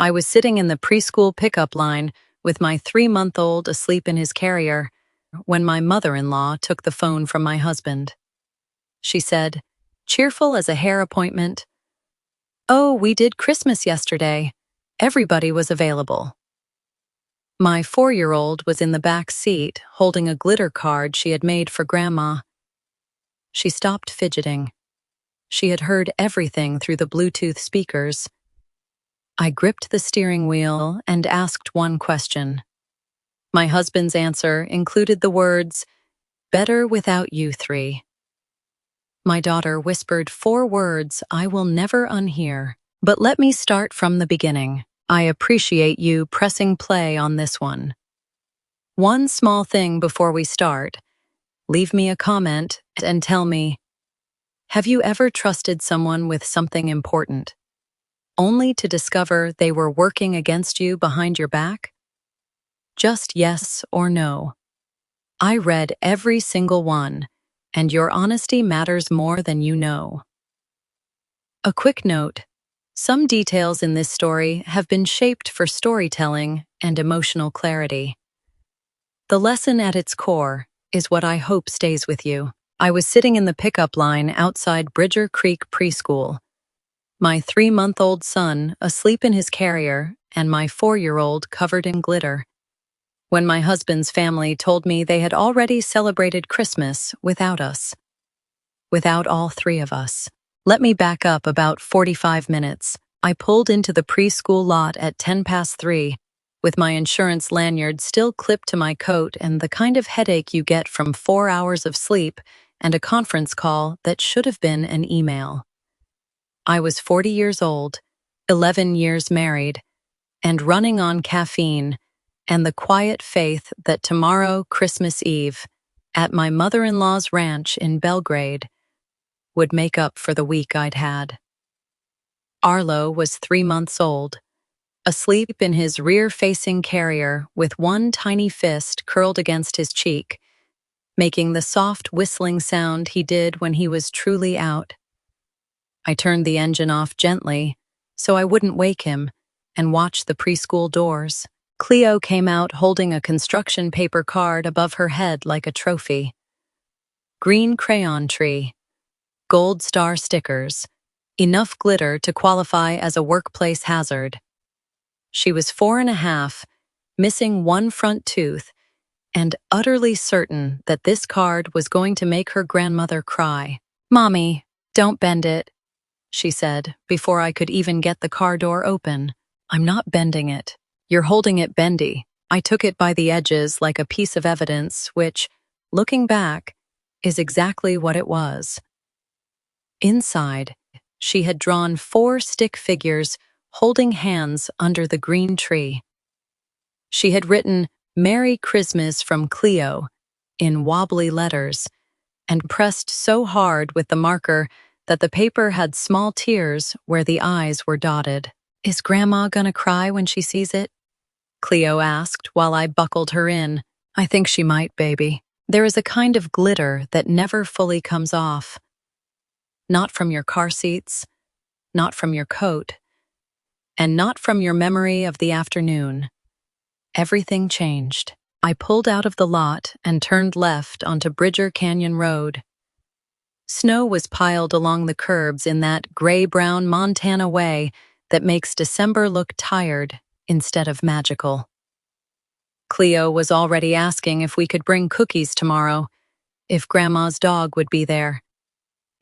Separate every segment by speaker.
Speaker 1: I was sitting in the preschool pickup line with my 3-month-old asleep in his carrier when my mother-in-law took the phone from my husband. She said, cheerful as a hair appointment, "Oh, we did Christmas yesterday. Everybody was available." My 4-year-old was in the back seat holding a glitter card she had made for Grandma. She stopped fidgeting. She had heard everything through the Bluetooth speakers. I gripped the steering wheel and asked one question. My husband's answer included the words, "Better without you three." My daughter whispered 4 words I will never unhear. But let me start from the beginning. I appreciate you pressing play on this one. One small thing before we start. Leave me a comment and tell me, have you ever trusted someone with something important, only to discover they were working against you behind your back? Just yes or no. I read every single one, and your honesty matters more than you know. A quick note. Some details in this story have been shaped for storytelling and emotional clarity. The lesson at its core is what I hope stays with you. I was sitting in the pickup line outside Bridger Creek Preschool. My 3-month-old son asleep in his carrier and my 4-year-old covered in glitter. When my husband's family told me they had already celebrated Christmas without us. Without all 3 of us. Let me back up about 45 minutes. I pulled into the preschool lot at 3:10, with my insurance lanyard still clipped to my coat and the kind of headache you get from 4 hours of sleep and a conference call that should have been an email. I was 40 years old, 11 years married, and running on caffeine and the quiet faith that tomorrow, Christmas Eve, at my mother-in-law's ranch in Belgrade, would make up for the week I'd had. Arlo was 3 months old, asleep in his rear-facing carrier with one tiny fist curled against his cheek, making the soft whistling sound he did when he was truly out. I turned the engine off gently so I wouldn't wake him and watched the preschool doors. Cleo came out holding a construction paper card above her head like a trophy. Green crayon tree. Gold star stickers, enough glitter to qualify as a workplace hazard. She was 4.5, missing one front tooth, and utterly certain that this card was going to make her grandmother cry. "Mommy, don't bend it," she said, before I could even get the car door open. "I'm not bending it. You're holding it bendy." I took it by the edges like a piece of evidence, which, looking back, is exactly what it was. Inside, she had drawn 4 stick figures holding hands under the green tree. She had written "Merry Christmas from Cleo" in wobbly letters and pressed so hard with the marker that the paper had small tears where the eyes were dotted. "Is Grandma gonna cry when she sees it?" Cleo asked while I buckled her in. "I think she might, baby. There is a kind of glitter that never fully comes off. Not from your car seats, not from your coat, and not from your memory of the afternoon. Everything changed. I pulled out of the lot and turned left onto Bridger Canyon Road. Snow was piled along the curbs in that gray-brown Montana way that makes December look tired instead of magical. Cleo was already asking if we could bring cookies tomorrow, if Grandma's dog would be there,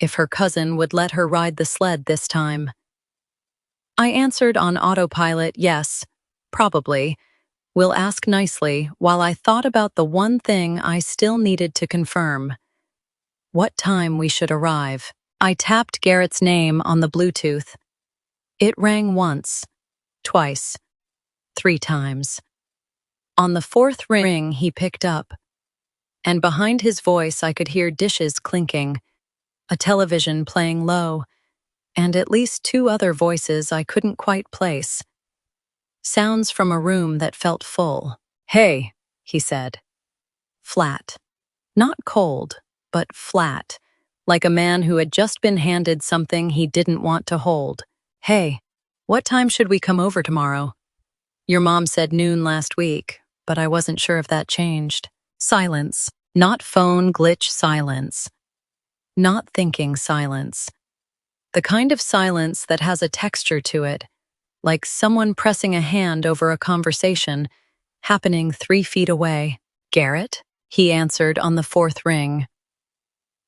Speaker 1: if her cousin would let her ride the sled this time. I answered on autopilot, yes, probably. We'll ask nicely, while I thought about the one thing I still needed to confirm. What time we should arrive. I tapped Garrett's name on the Bluetooth. It rang once, twice, 3 times. On the 4th ring, he picked up, and behind his voice I could hear dishes clinking, a television playing low, and at least 2 other voices I couldn't quite place. Sounds from a room that felt full. "Hey," he said. Flat. Not cold, but flat, like a man who had just been handed something he didn't want to hold. "Hey." What time should we come over tomorrow? Your mom said noon last week, but I wasn't sure if that changed. Silence. Not phone glitch silence. Not thinking silence. The kind of silence that has a texture to it, like someone pressing a hand over a conversation happening 3 feet away. Garrett? He answered on the fourth ring.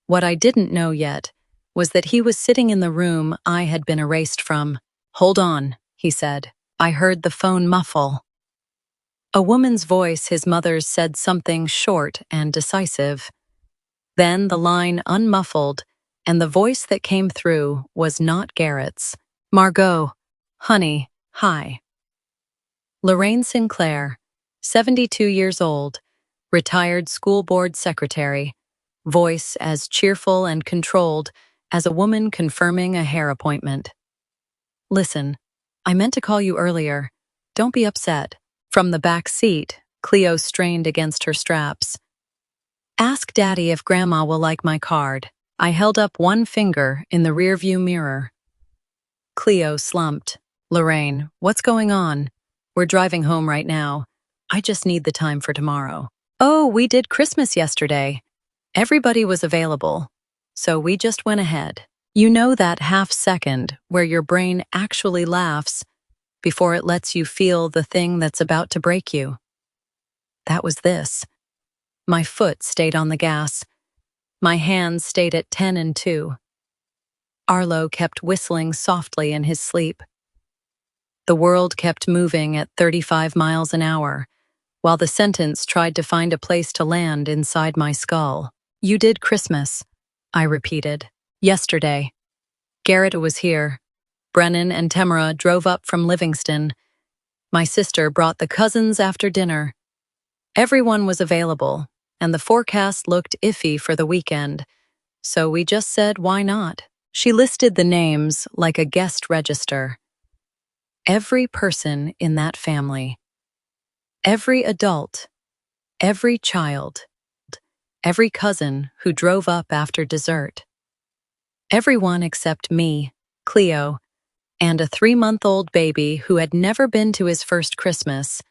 Speaker 1: What I didn't know yet was that he was sitting in the room I had been erased from. Hold on, he said. I heard the phone muffle. A woman's voice, his mother's, said something short and decisive. Then the line unmuffled, and the voice that came through was not Garrett's. Margaux, honey, hi. Lorraine Sinclair, 72 years old, retired school board secretary, voice as cheerful and controlled as a woman confirming a hair appointment. Listen, I meant to call you earlier. Don't be upset. From the back seat, Cleo strained against her straps. Ask Daddy if Grandma will like my card. I held up one finger in the rearview mirror. Cleo slumped. Lorraine, what's going on? We're driving home right now. I just need the time for tomorrow. Oh, we did Christmas yesterday. Everybody was available, so we just went ahead. You know that half second where your brain actually laughs before it lets you feel the thing that's about to break you? That was this. My foot stayed on the gas. My hands stayed at 10 and 2. Arlo kept whistling softly in his sleep. The world kept moving at 35 miles an hour, while the sentence tried to find a place to land inside my skull. You did Christmas, I repeated. Yesterday. Garrett was here. Brennan and Tamara drove up from Livingston. My sister brought the cousins after dinner. Everyone was available, and the forecast looked iffy for the weekend, so we just said, why not? She listed the names like a guest register. Every person in that family. Every adult. Every child. Every cousin who drove up after dessert. Everyone except me, Cleo, and a 3-month-old baby who had never been to his first Christmas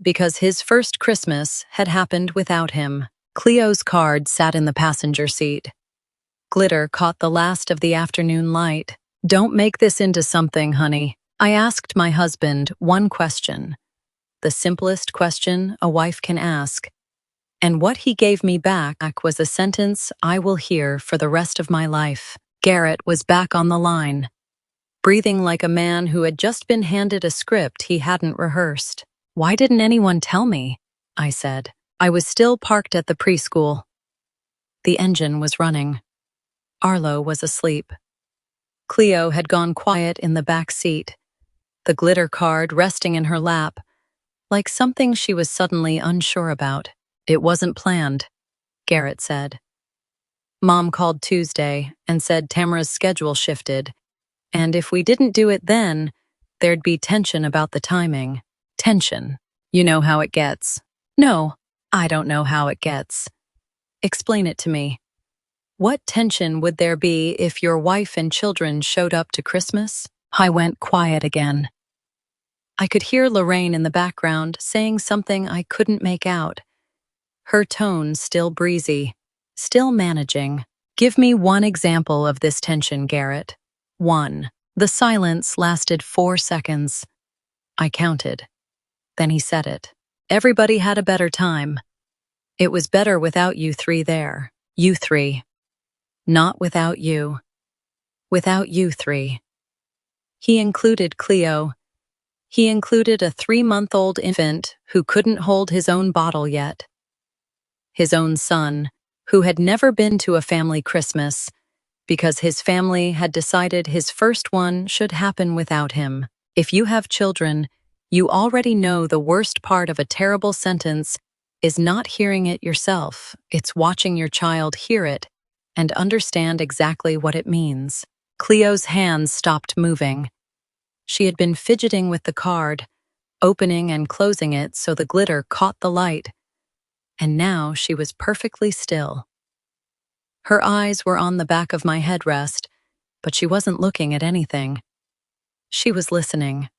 Speaker 1: because his first Christmas had happened without him. Cleo's card sat in the passenger seat. Glitter caught the last of the afternoon light. Don't make this into something, honey. I asked my husband one question. The simplest question a wife can ask. And what he gave me back was a sentence I will hear for the rest of my life. Garrett was back on the line, breathing like a man who had just been handed a script he hadn't rehearsed. Why didn't anyone tell me? I said. I was still parked at the preschool. The engine was running. Arlo was asleep. Cleo had gone quiet in the back seat, the glitter card resting in her lap, like something she was suddenly unsure about. It wasn't planned, Garrett said. Mom called Tuesday and said Tamara's schedule shifted, and if we didn't do it then, there'd be tension about the timing. Tension. You know how it gets. No, I don't know how it gets. Explain it to me. What tension would there be if your wife and children showed up to Christmas? I went quiet again. I could hear Lorraine in the background saying something I couldn't make out. Her tone still breezy, still managing. Give me one example of this tension, Garrett. 1. The silence lasted 4 seconds. I counted. Then he said it. Everybody had a better time. It was better without you 3 there. You 3. Not without you. Without you 3. He included Cleo. He included a 3-month-old infant who couldn't hold his own bottle yet. His own son, who had never been to a family Christmas because his family had decided his first one should happen without him. If you have children, you already know the worst part of a terrible sentence is not hearing it yourself. It's watching your child hear it and understand exactly what it means. Cleo's hands stopped moving. She had been fidgeting with the card, opening and closing it so the glitter caught the light. And now she was perfectly still. Her eyes were on the back of my headrest, but she wasn't looking at anything. She was listening.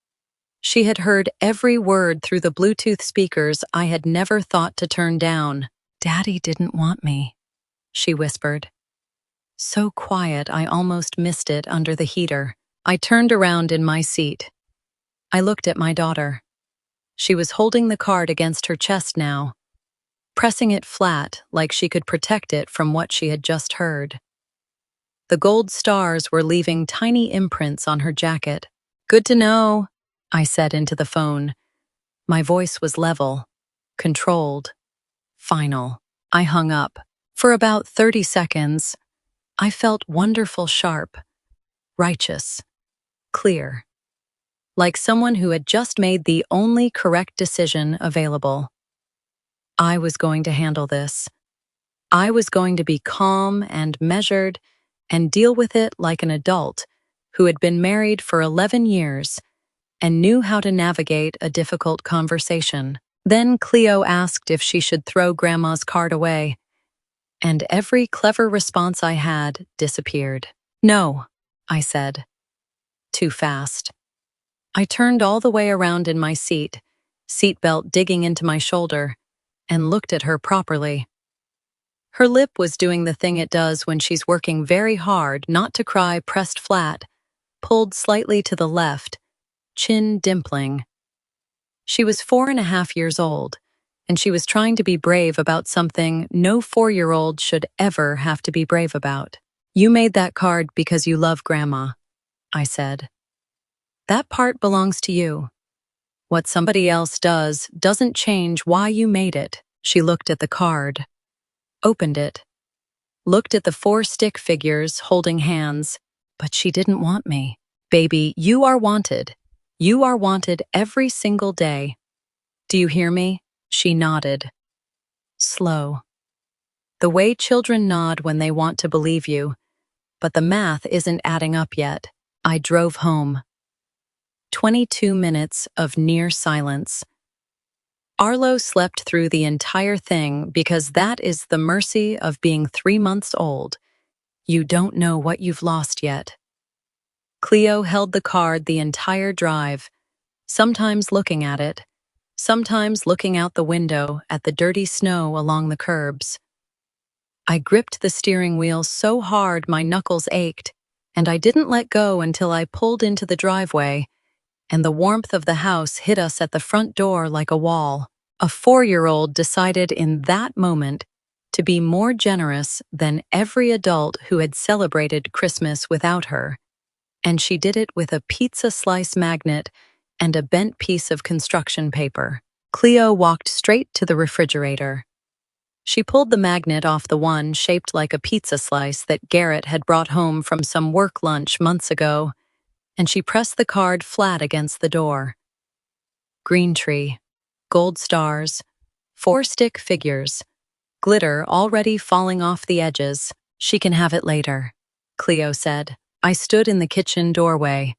Speaker 1: She had heard every word through the Bluetooth speakers I had never thought to turn down. "Daddy didn't want me," she whispered. So quiet I almost missed it under the heater. I turned around in my seat. I looked at my daughter. She was holding the card against her chest now, pressing it flat like she could protect it from what she had just heard. The gold stars were leaving tiny imprints on her jacket. "Good to know," I said into the phone. My voice was level, controlled, final. I hung up. For about 30 seconds, I felt wonderful sharp, righteous, clear, like someone who had just made the only correct decision available. I was going to handle this. I was going to be calm and measured and deal with it like an adult who had been married for 11 years and knew how to navigate a difficult conversation. Then Cleo asked if she should throw Grandma's card away, and every clever response I had disappeared. "No," I said. Too fast. I turned all the way around in my seatbelt digging into my shoulder, and looked at her properly. Her lip was doing the thing it does when she's working very hard not to cry, pressed flat, pulled slightly to the left, chin dimpling. She was 4.5 years old, and she was trying to be brave about something no 4-year-old should ever have to be brave about. "You made that card because you love Grandma," I said. "That part belongs to you. What somebody else does doesn't change why you made it." She looked at the card, opened it, looked at the 4 stick figures holding hands, but she didn't want me. "Baby, you are wanted. You are wanted every single day. Do you hear me?" She nodded. Slow. The way children nod when they want to believe you, but the math isn't adding up yet. I drove home. 22 minutes of near silence. Arlo slept through the entire thing because that is the mercy of being 3 months old. You don't know what you've lost yet. Cleo held the card the entire drive, sometimes looking at it, sometimes looking out the window at the dirty snow along the curbs. I gripped the steering wheel so hard my knuckles ached, and I didn't let go until I pulled into the driveway, and the warmth of the house hit us at the front door like a wall. A 4-year-old decided in that moment to be more generous than every adult who had celebrated Christmas without her, and she did it with a pizza slice magnet and a bent piece of construction paper. Cleo walked straight to the refrigerator. She pulled the magnet off the one shaped like a pizza slice that Garrett had brought home from some work lunch months ago, and she pressed the card flat against the door. Green tree, gold stars, 4 stick figures, glitter already falling off the edges. "She can have it later," Cleo said. I stood in the kitchen doorway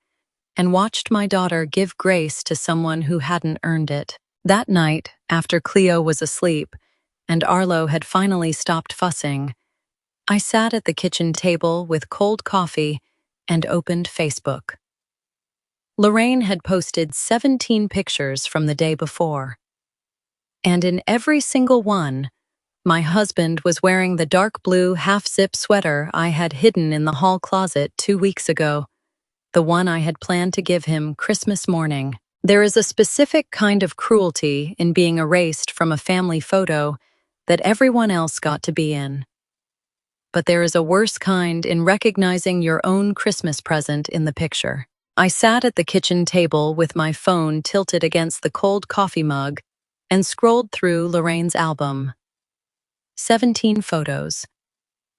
Speaker 1: and watched my daughter give grace to someone who hadn't earned it. That night, after Cleo was asleep and Arlo had finally stopped fussing, I sat at the kitchen table with cold coffee and opened Facebook. Lorraine had posted 17 pictures from the day before, and in every single one, my husband was wearing the dark blue half-zip sweater I had hidden in the hall closet 2 weeks ago, the one I had planned to give him Christmas morning. There is a specific kind of cruelty in being erased from a family photo that everyone else got to be in. But there is a worse kind in recognizing your own Christmas present in the picture. I sat at the kitchen table with my phone tilted against the cold coffee mug and scrolled through Lorraine's album. 17 photos.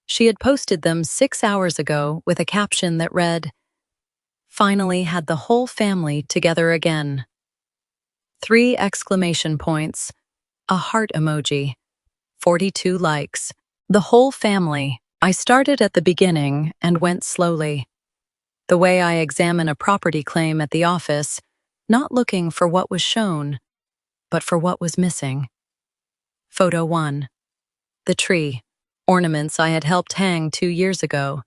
Speaker 1: She had posted them 6 hours ago with a caption that read, "Finally had the whole family together again." 3 exclamation points, a heart emoji, 42 likes. The whole family. I started at the beginning and went slowly. The way I examine a property claim at the office, not looking for what was shown, but for what was missing. Photo 1. The tree. Ornaments I had helped hang 2 years ago.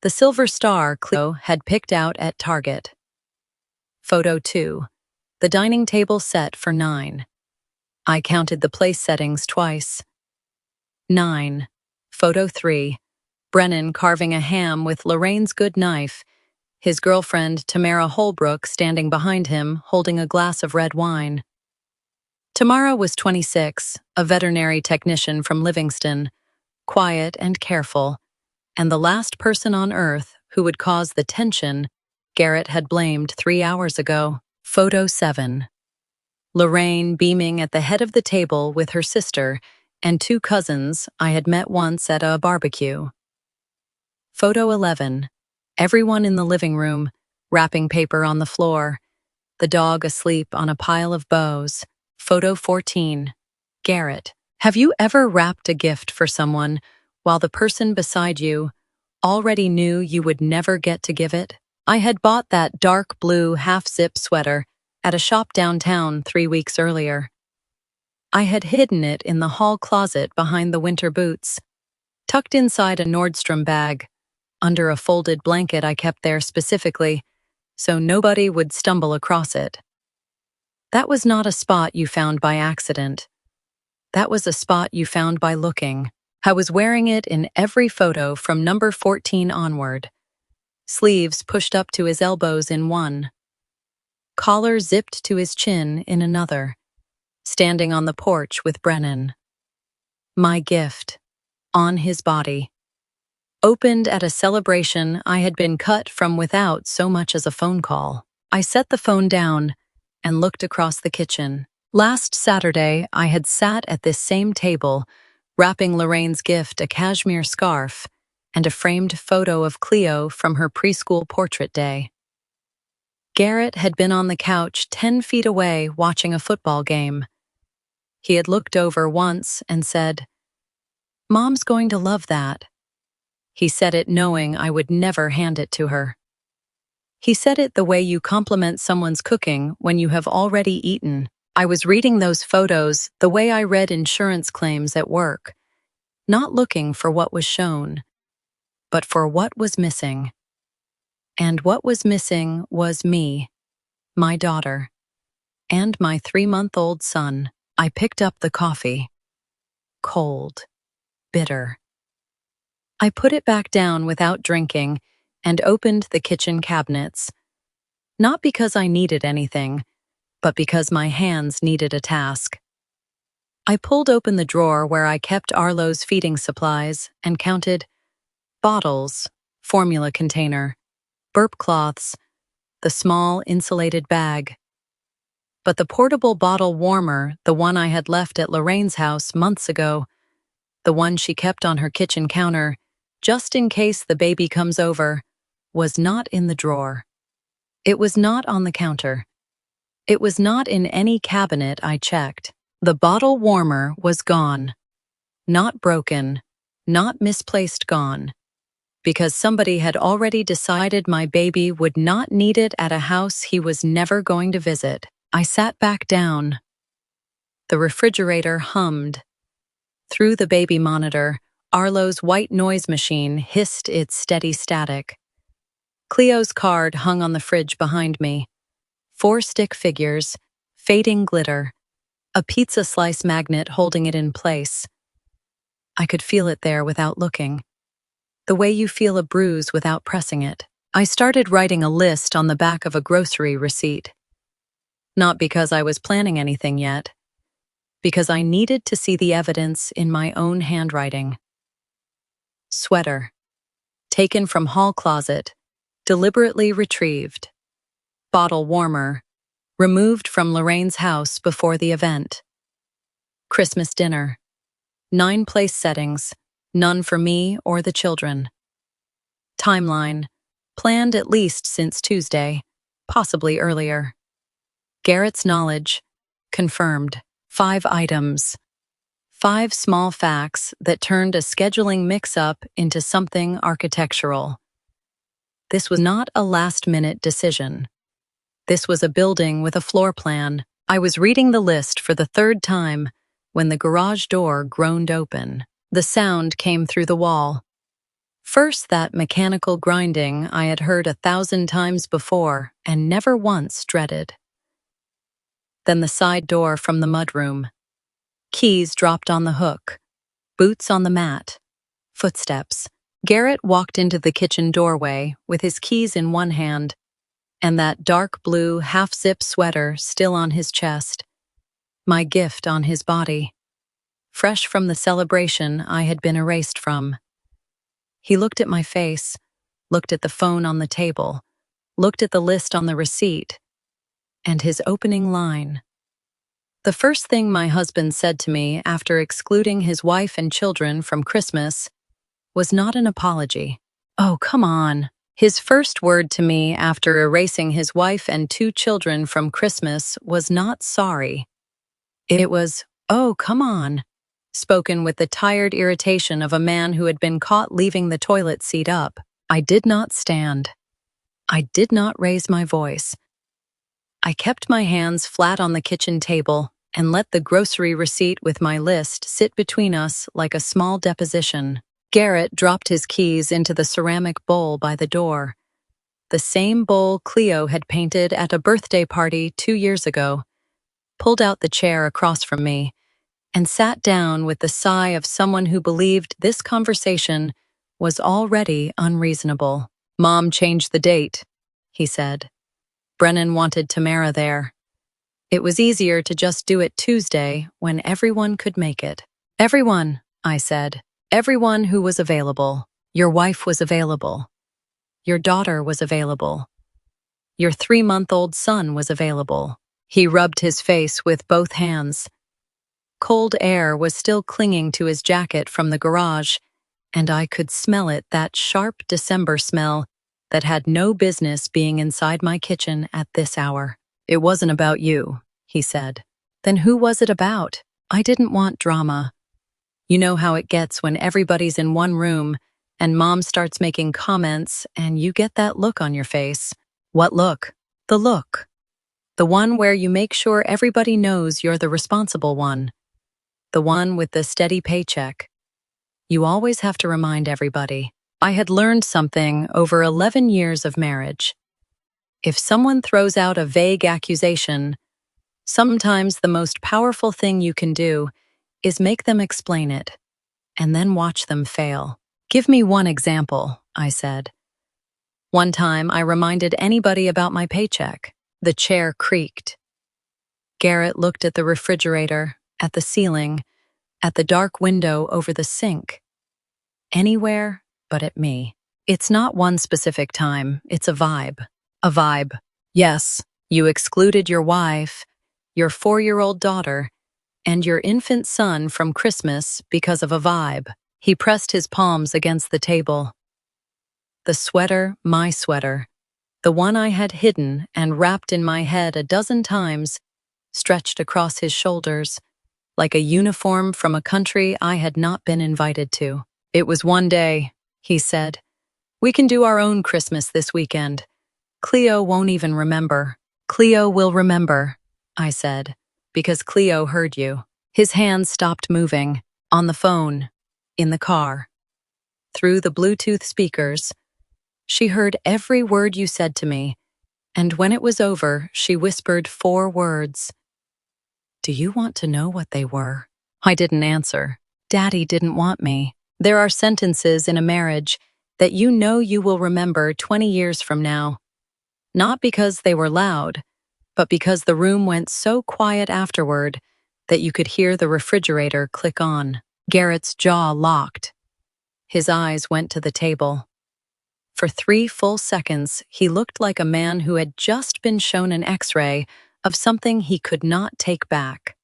Speaker 1: The silver star Cleo had picked out at Target. Photo 2. The dining table set for 9. I counted the place settings twice. 9. Photo 3. Brennan carving a ham with Lorraine's good knife, his girlfriend Tamara Holbrook standing behind him holding a glass of red wine. Tamara was 26, a veterinary technician from Livingston, quiet and careful, and the last person on earth who would cause the tension Garrett had blamed 3 hours ago. Photo 7. Lorraine beaming at the head of the table with her sister and 2 cousins I had met once at a barbecue. Photo 11. Everyone in the living room, wrapping paper on the floor, the dog asleep on a pile of bows. Photo 14. Garrett. Have you ever wrapped a gift for someone while the person beside you already knew you would never get to give it? I had bought that dark blue half-zip sweater at a shop downtown 3 weeks earlier. I had hidden it in the hall closet behind the winter boots, tucked inside a Nordstrom bag, under a folded blanket I kept there specifically, so nobody would stumble across it. That was not a spot you found by accident. That was a spot you found by looking. I was wearing it in every photo from number 14 onward. Sleeves pushed up to his elbows in one. Collar zipped to his chin in another. Standing on the porch with Brennan. My gift. On his body. Opened at a celebration I had been cut from without so much as a phone call. I set the phone down and looked across the kitchen. Last Saturday, I had sat at this same table, wrapping Lorraine's gift a cashmere scarf and a framed photo of Cleo from her preschool portrait day. Garrett had been on the couch 10 feet away watching a football game. He had looked over once and said, "Mom's going to love that." He said it knowing I would never hand it to her. He said it the way you compliment someone's cooking when you have already eaten. I was reading those photos the way I read insurance claims at work, not looking for what was shown, but for what was missing. And what was missing was me, my daughter, and my 3-month-old son. I picked up the coffee. Cold. Bitter. I put it back down without drinking and opened the kitchen cabinets. Not because I needed anything, but because my hands needed a task. I pulled open the drawer where I kept Arlo's feeding supplies and counted bottles, formula container, burp cloths, the small insulated bag. But the portable bottle warmer, the one I had left at Lorraine's house months ago, the one she kept on her kitchen counter, just in case the baby comes over, was not in the drawer. It was not on the counter. It was not in any cabinet I checked. The bottle warmer was gone. Not broken, not misplaced gone. Because somebody had already decided my baby would not need it at a house he was never going to visit. I sat back down. The refrigerator hummed. Through the baby monitor, Arlo's white noise machine hissed its steady static. Cleo's card hung on the fridge behind me. 4 stick figures, fading glitter, a pizza slice magnet holding it in place. I could feel it there without looking. The way you feel a bruise without pressing it. I started writing a list on the back of a grocery receipt. Not because I was planning anything yet, because I needed to see the evidence in my own handwriting. Sweater. Taken from hall closet. Deliberately retrieved. Bottle warmer. Removed from Lorraine's house before the event. Christmas dinner. 9 place settings. None for me or the children. Timeline. Planned at least since Tuesday, possibly earlier. Garrett's knowledge. Confirmed. 5 items. 5 small facts that turned a scheduling mix-up into something architectural. This was not a last-minute decision. This was a building with a floor plan. I was reading the list for the 3rd time when the garage door groaned open. The sound came through the wall. First, that mechanical grinding I had heard 1,000 times before and never once dreaded. Then the side door from the mudroom. Keys dropped on the hook, boots on the mat, footsteps. Garrett walked into the kitchen doorway with his keys in one hand and that dark blue half-zip sweater still on his chest, my gift on his body, fresh from the celebration I had been erased from. He looked at my face, looked at the phone on the table, looked at the list on the receipt, and his opening line. The first thing my husband said to me after excluding his wife and children from Christmas was not an apology. Oh, come on. His first word to me after erasing his wife and 2 children from Christmas was not sorry. It was, oh, come on, spoken with the tired irritation of a man who had been caught leaving the toilet seat up. I did not stand. I did not raise my voice. I kept my hands flat on the kitchen table and let the grocery receipt with my list sit between us like a small deposition. Garrett dropped his keys into the ceramic bowl by the door, the same bowl Cleo had painted at a birthday party 2 years ago, pulled out the chair across from me, and sat down with the sigh of someone who believed this conversation was already unreasonable. Mom changed the date, he said. Brennan wanted Tamara there. It was easier to just do it Tuesday when everyone could make it. Everyone, I said. Everyone who was available. Your wife was available. Your daughter was available. Your 3-month-old son was available. He rubbed his face with both hands. Cold air was still clinging to his jacket from the garage, and I could smell it, that sharp December smell that had no business being inside my kitchen at this hour. It wasn't about you, he said. Then who was it about? I didn't want drama. You know how it gets when everybody's in one room and Mom starts making comments and you get that look on your face. What look? The look. The one where you make sure everybody knows you're the responsible one. The one with the steady paycheck. You always have to remind everybody. I had learned something over 11 years of marriage. If someone throws out a vague accusation, sometimes the most powerful thing you can do is make them explain it, and then watch them fail. Give me one example, I said. One time I reminded anybody about my paycheck. The chair creaked. Garrett looked at the refrigerator, at the ceiling, at the dark window over the sink. Anywhere but at me. It's not one specific time, it's a vibe. A vibe. Yes, you excluded your wife, your 4-year-old daughter, and your infant son from Christmas because of a vibe. He pressed his palms against the table. The sweater, my sweater, the one I had hidden and wrapped in my head a dozen times, stretched across his shoulders, like a uniform from a country I had not been invited to. It was one day, he said. We can do our own Christmas this weekend. Cleo won't even remember. Cleo will remember, I said, because Cleo heard you. His hands stopped moving, on the phone, in the car. Through the Bluetooth speakers, she heard every word you said to me, and when it was over, she whispered 4 words. Do you want to know what they were? I didn't answer. Daddy didn't want me. There are sentences in a marriage that you know you will remember 20 years from now. Not because they were loud, but because the room went so quiet afterward that you could hear the refrigerator click on. Garrett's jaw locked. His eyes went to the table. For 3 full seconds, he looked like a man who had just been shown an X-ray of something he could not take back.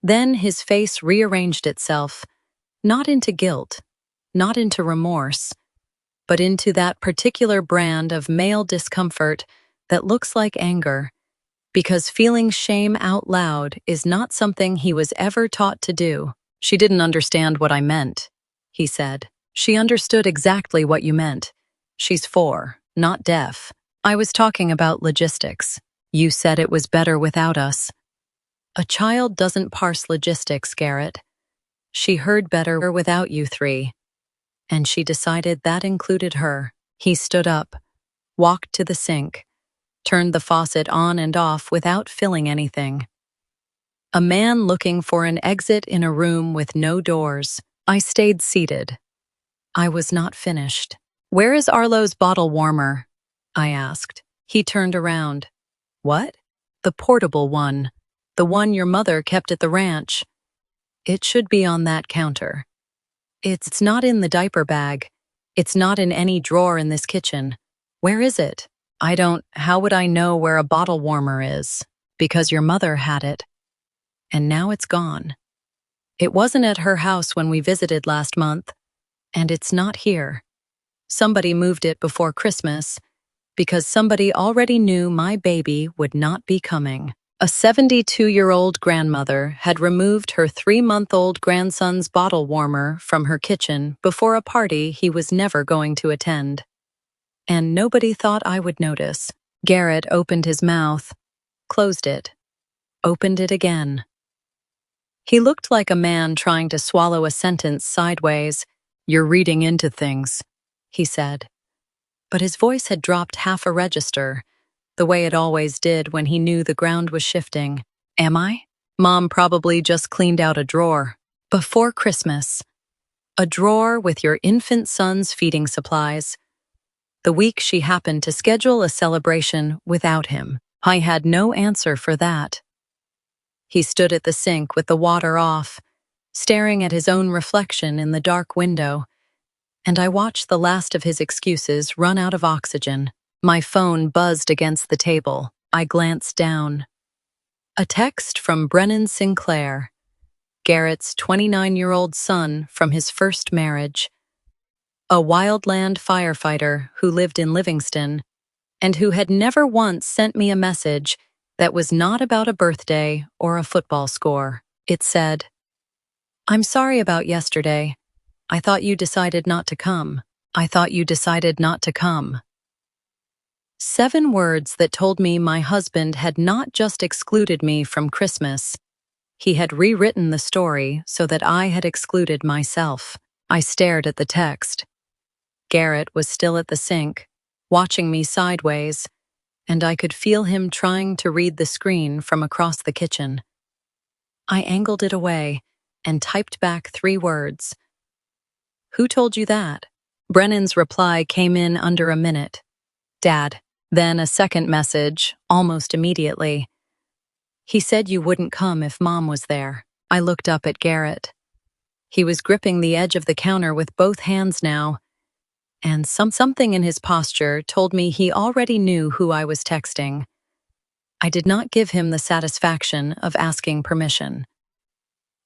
Speaker 1: Then his face rearranged itself, not into guilt, not into remorse, but into that particular brand of male discomfort that looks like anger, because feeling shame out loud is not something he was ever taught to do. She didn't understand what I meant, he said. She understood exactly what you meant. She's 4, not deaf. I was talking about logistics. You said it was better without us. A child doesn't parse logistics, Garrett. She heard better without you 3. and she decided that included her. He stood up, walked to the sink, turned the faucet on and off without filling anything. A man looking for an exit in a room with no doors. I stayed seated. I was not finished. "Where is Arlo's bottle warmer?" I asked. He turned around. "What?" "The portable one. The one your mother kept at the ranch. It should be on that counter. It's not in the diaper bag. It's not in any drawer in this kitchen. Where is it?" How would I know where a bottle warmer is? Because your mother had it. And now it's gone. It wasn't at her house when we visited last month, and it's not here. Somebody moved it before Christmas, because somebody already knew my baby would not be coming. A 72-year-old grandmother had removed her 3-month-old grandson's bottle warmer from her kitchen before a party he was never going to attend. And nobody thought I would notice. Garrett opened his mouth, closed it, opened it again. He looked like a man trying to swallow a sentence sideways. "You're reading into things," he said. But his voice had dropped half a register, the way it always did when he knew the ground was shifting. "Am I? Mom probably just cleaned out a drawer. Before Christmas. A drawer with your infant son's feeding supplies. The week she happened to schedule a celebration without him. I had no answer for that." He stood at the sink with the water off, staring at his own reflection in the dark window, and I watched the last of his excuses run out of oxygen. My phone buzzed against the table. I glanced down. A text from Brennan Sinclair, Garrett's 29-year-old son from his first marriage. A wildland firefighter who lived in Livingston and who had never once sent me a message that was not about a birthday or a football score. It said, "I'm sorry about yesterday. I thought you decided not to come. I thought you decided not to come." 7 words that told me my husband had not just excluded me from Christmas. He had rewritten the story so that I had excluded myself. I stared at the text. Garrett was still at the sink, watching me sideways, and I could feel him trying to read the screen from across the kitchen. I angled it away and typed back 3 words. "Who told you that?" Brennan's reply came in under a minute. "Dad." Then a second message, almost immediately. "He said you wouldn't come if Mom was there." I looked up at Garrett. He was gripping the edge of the counter with both hands now, and something in his posture told me he already knew who I was texting. I did not give him the satisfaction of asking permission.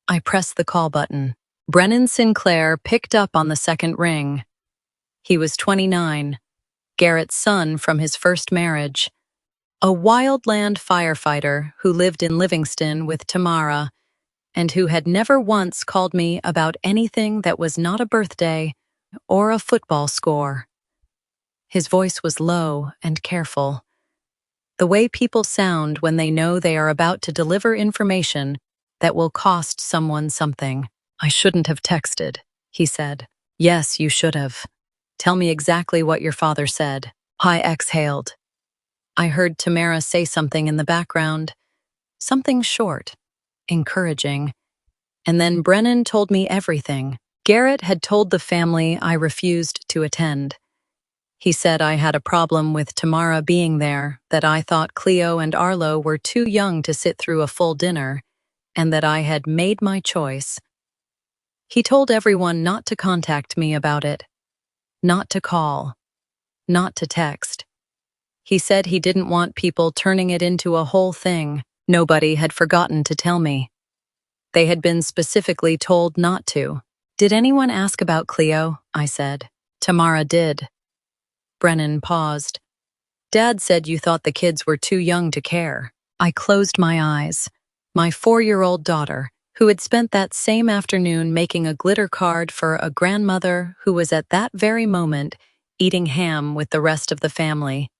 Speaker 1: I pressed the call button. Brennan Sinclair picked up on the second ring. He was 29, Garrett's son from his first marriage. A wildland firefighter who lived in Livingston with Tamara and who had never once called me about anything that was not a birthday or a football score. His voice was low and careful, the way people sound when they know they are about to deliver information that will cost someone something. "I shouldn't have texted," he said. "Yes, you should have. Tell me exactly what your father said." I exhaled. I heard Tamara say something in the background, something short, encouraging, and then Brennan told me everything. Garrett had told the family I refused to attend. He said I had a problem with Tamara being there, that I thought Cleo and Arlo were too young to sit through a full dinner, and that I had made my choice. He told everyone not to contact me about it, not to call, not to text. He said he didn't want people turning it into a whole thing. Nobody had forgotten to tell me. They had been specifically told not to. "Did anyone ask about Cleo?" I said. "Tamara did." Brennan paused. "Dad said you thought the kids were too young to care." I closed my eyes. My 4-year-old daughter, who had spent that same afternoon making a glitter card for a grandmother who was at that very moment eating ham with the rest of the family.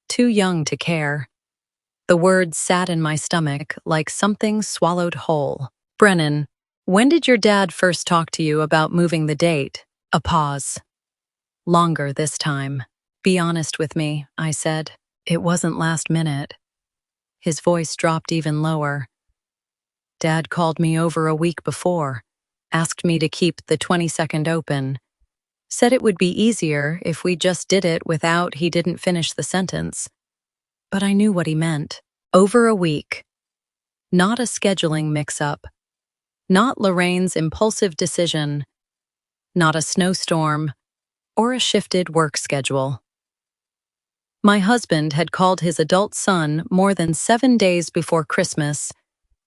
Speaker 1: Too young to care. The words sat in my stomach like something swallowed whole. "Brennan, when did your dad first talk to you about moving the date?" A pause. Longer this time. Be honest with me, I said. It wasn't last minute. His voice dropped even lower. Dad called me over a week before, asked me to keep the 20-second open, said it would be easier if we just did it without he didn't finish the sentence. But I knew what he meant. Over a week. Not a scheduling mix-up. Not Lorraine's impulsive decision. Not a snowstorm or a shifted work schedule. My husband had called his adult son more than 7 days before Christmas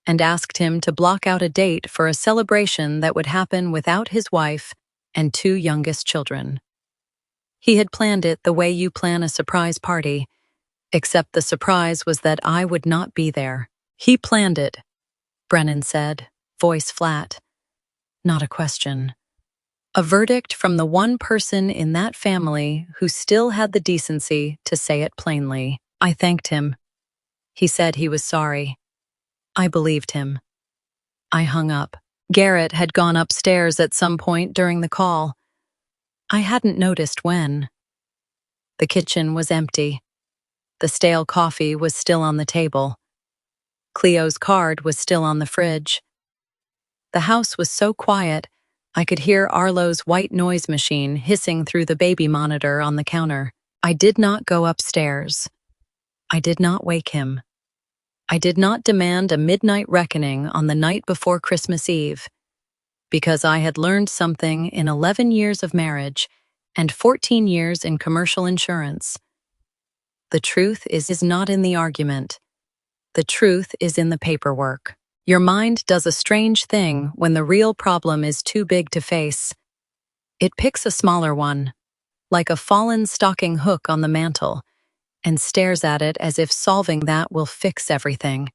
Speaker 1: and asked him to block out a date for a celebration that would happen without his wife and 2 youngest children. He had planned it the way you plan a surprise party, except the surprise was that I would not be there. He planned it, Brennan said, voice flat. Not a question. A verdict from the one person in that family who still had the decency to say it plainly. I thanked him. He said he was sorry. I believed him. I hung up. Garrett had gone upstairs at some point during the call. I hadn't noticed when. The kitchen was empty. The stale coffee was still on the table. Cleo's card was still on the fridge. The house was so quiet, I could hear Arlo's white noise machine hissing through the baby monitor on the counter. I did not go upstairs. I did not wake him. I did not demand a midnight reckoning on the night before Christmas Eve, because I had learned something in 11 years of marriage and 14 years in commercial insurance. The truth is not in the argument. The truth is in the paperwork. Your mind does a strange thing when the real problem is too big to face. It picks a smaller one, like a fallen stocking hook on the mantel, and stares at it as if solving that will fix everything.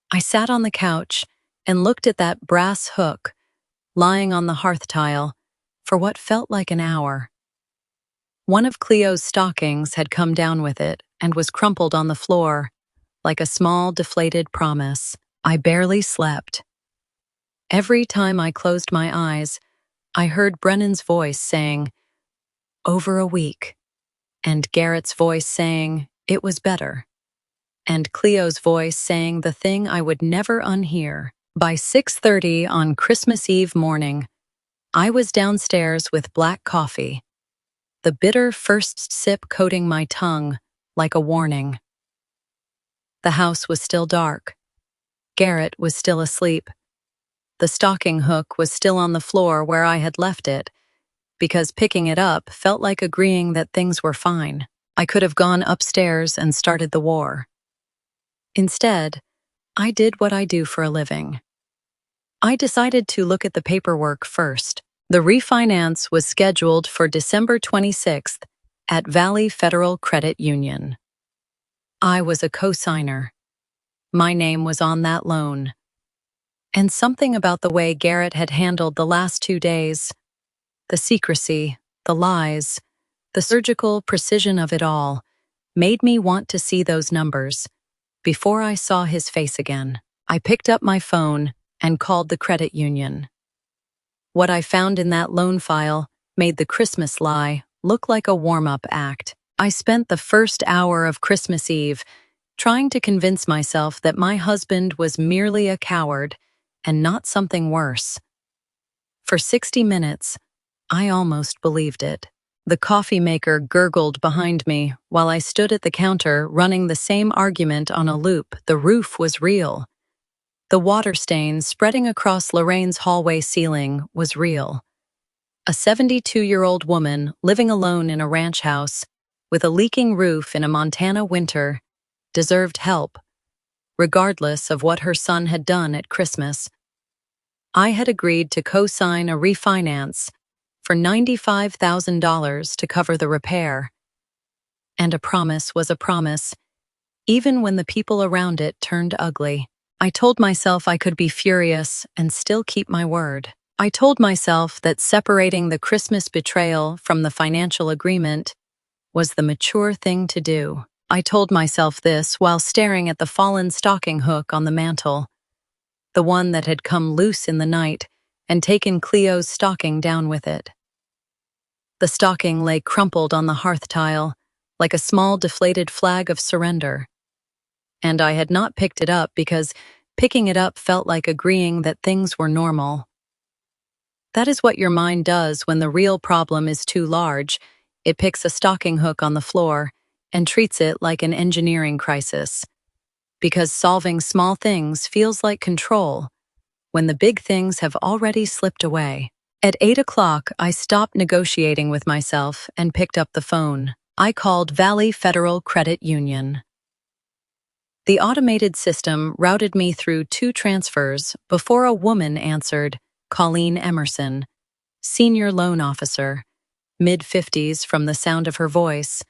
Speaker 1: I sat on the couch and looked at that brass hook lying on the hearth tile for what felt like an hour. One of Cleo's stockings had come down with it and was crumpled on the floor, like a small deflated promise. I barely slept. Every time I closed my eyes, I heard Brennan's voice saying, "Over a week," and Garrett's voice saying, "It was better," and Cleo's voice saying the thing I would never unhear. By 6:30 on Christmas Eve morning, I was downstairs with black coffee, the bitter first sip coating my tongue like a warning. The house was still dark. Garrett was still asleep. The stocking hook was still on the floor where I had left it, because picking it up felt like agreeing that things were fine. I could have gone upstairs and started the war. Instead, I did what I do for a living. I decided to look at the paperwork first. The refinance was scheduled for December 26th at Valley Federal Credit Union. I was a co-signer. My name was on that loan. And something about the way Garrett had handled the last 2 days, the secrecy, the lies, the surgical precision of it all, made me want to see those numbers before I saw his face again. I picked up my phone and called the credit union. What I found in that loan file made the Christmas lie look like a warm-up act. I spent the first hour of Christmas Eve trying to convince myself that my husband was merely a coward and not something worse. For 60 minutes, I almost believed it. The coffee maker gurgled behind me while I stood at the counter running the same argument on a loop. The roof was real. The water stain spreading across Lorraine's hallway ceiling was real. A 72-year-old woman living alone in a ranch house with a leaking roof in a Montana winter deserved help, regardless of what her son had done at Christmas. I had agreed to co-sign a refinance for $95,000 to cover the repair. And a promise was a promise, even when the people around it turned ugly. I told myself I could be furious and still keep my word. I told myself that separating the Christmas betrayal from the financial agreement was the mature thing to do. I told myself this while staring at the fallen stocking hook on the mantel, the one that had come loose in the night and taken Cleo's stocking down with it. The stocking lay crumpled on the hearth tile, like a small deflated flag of surrender. And I had not picked it up because picking it up felt like agreeing that things were normal. That is what your mind does when the real problem is too large. It picks a stocking hook on the floor and treats it like an engineering crisis. Because solving small things feels like control when the big things have already slipped away. At 8 o'clock, I stopped negotiating with myself and picked up the phone. I called Valley Federal Credit Union. The automated system routed me through 2 transfers before a woman answered, Colleen Emerson, senior loan officer, mid-50s from the sound of her voice,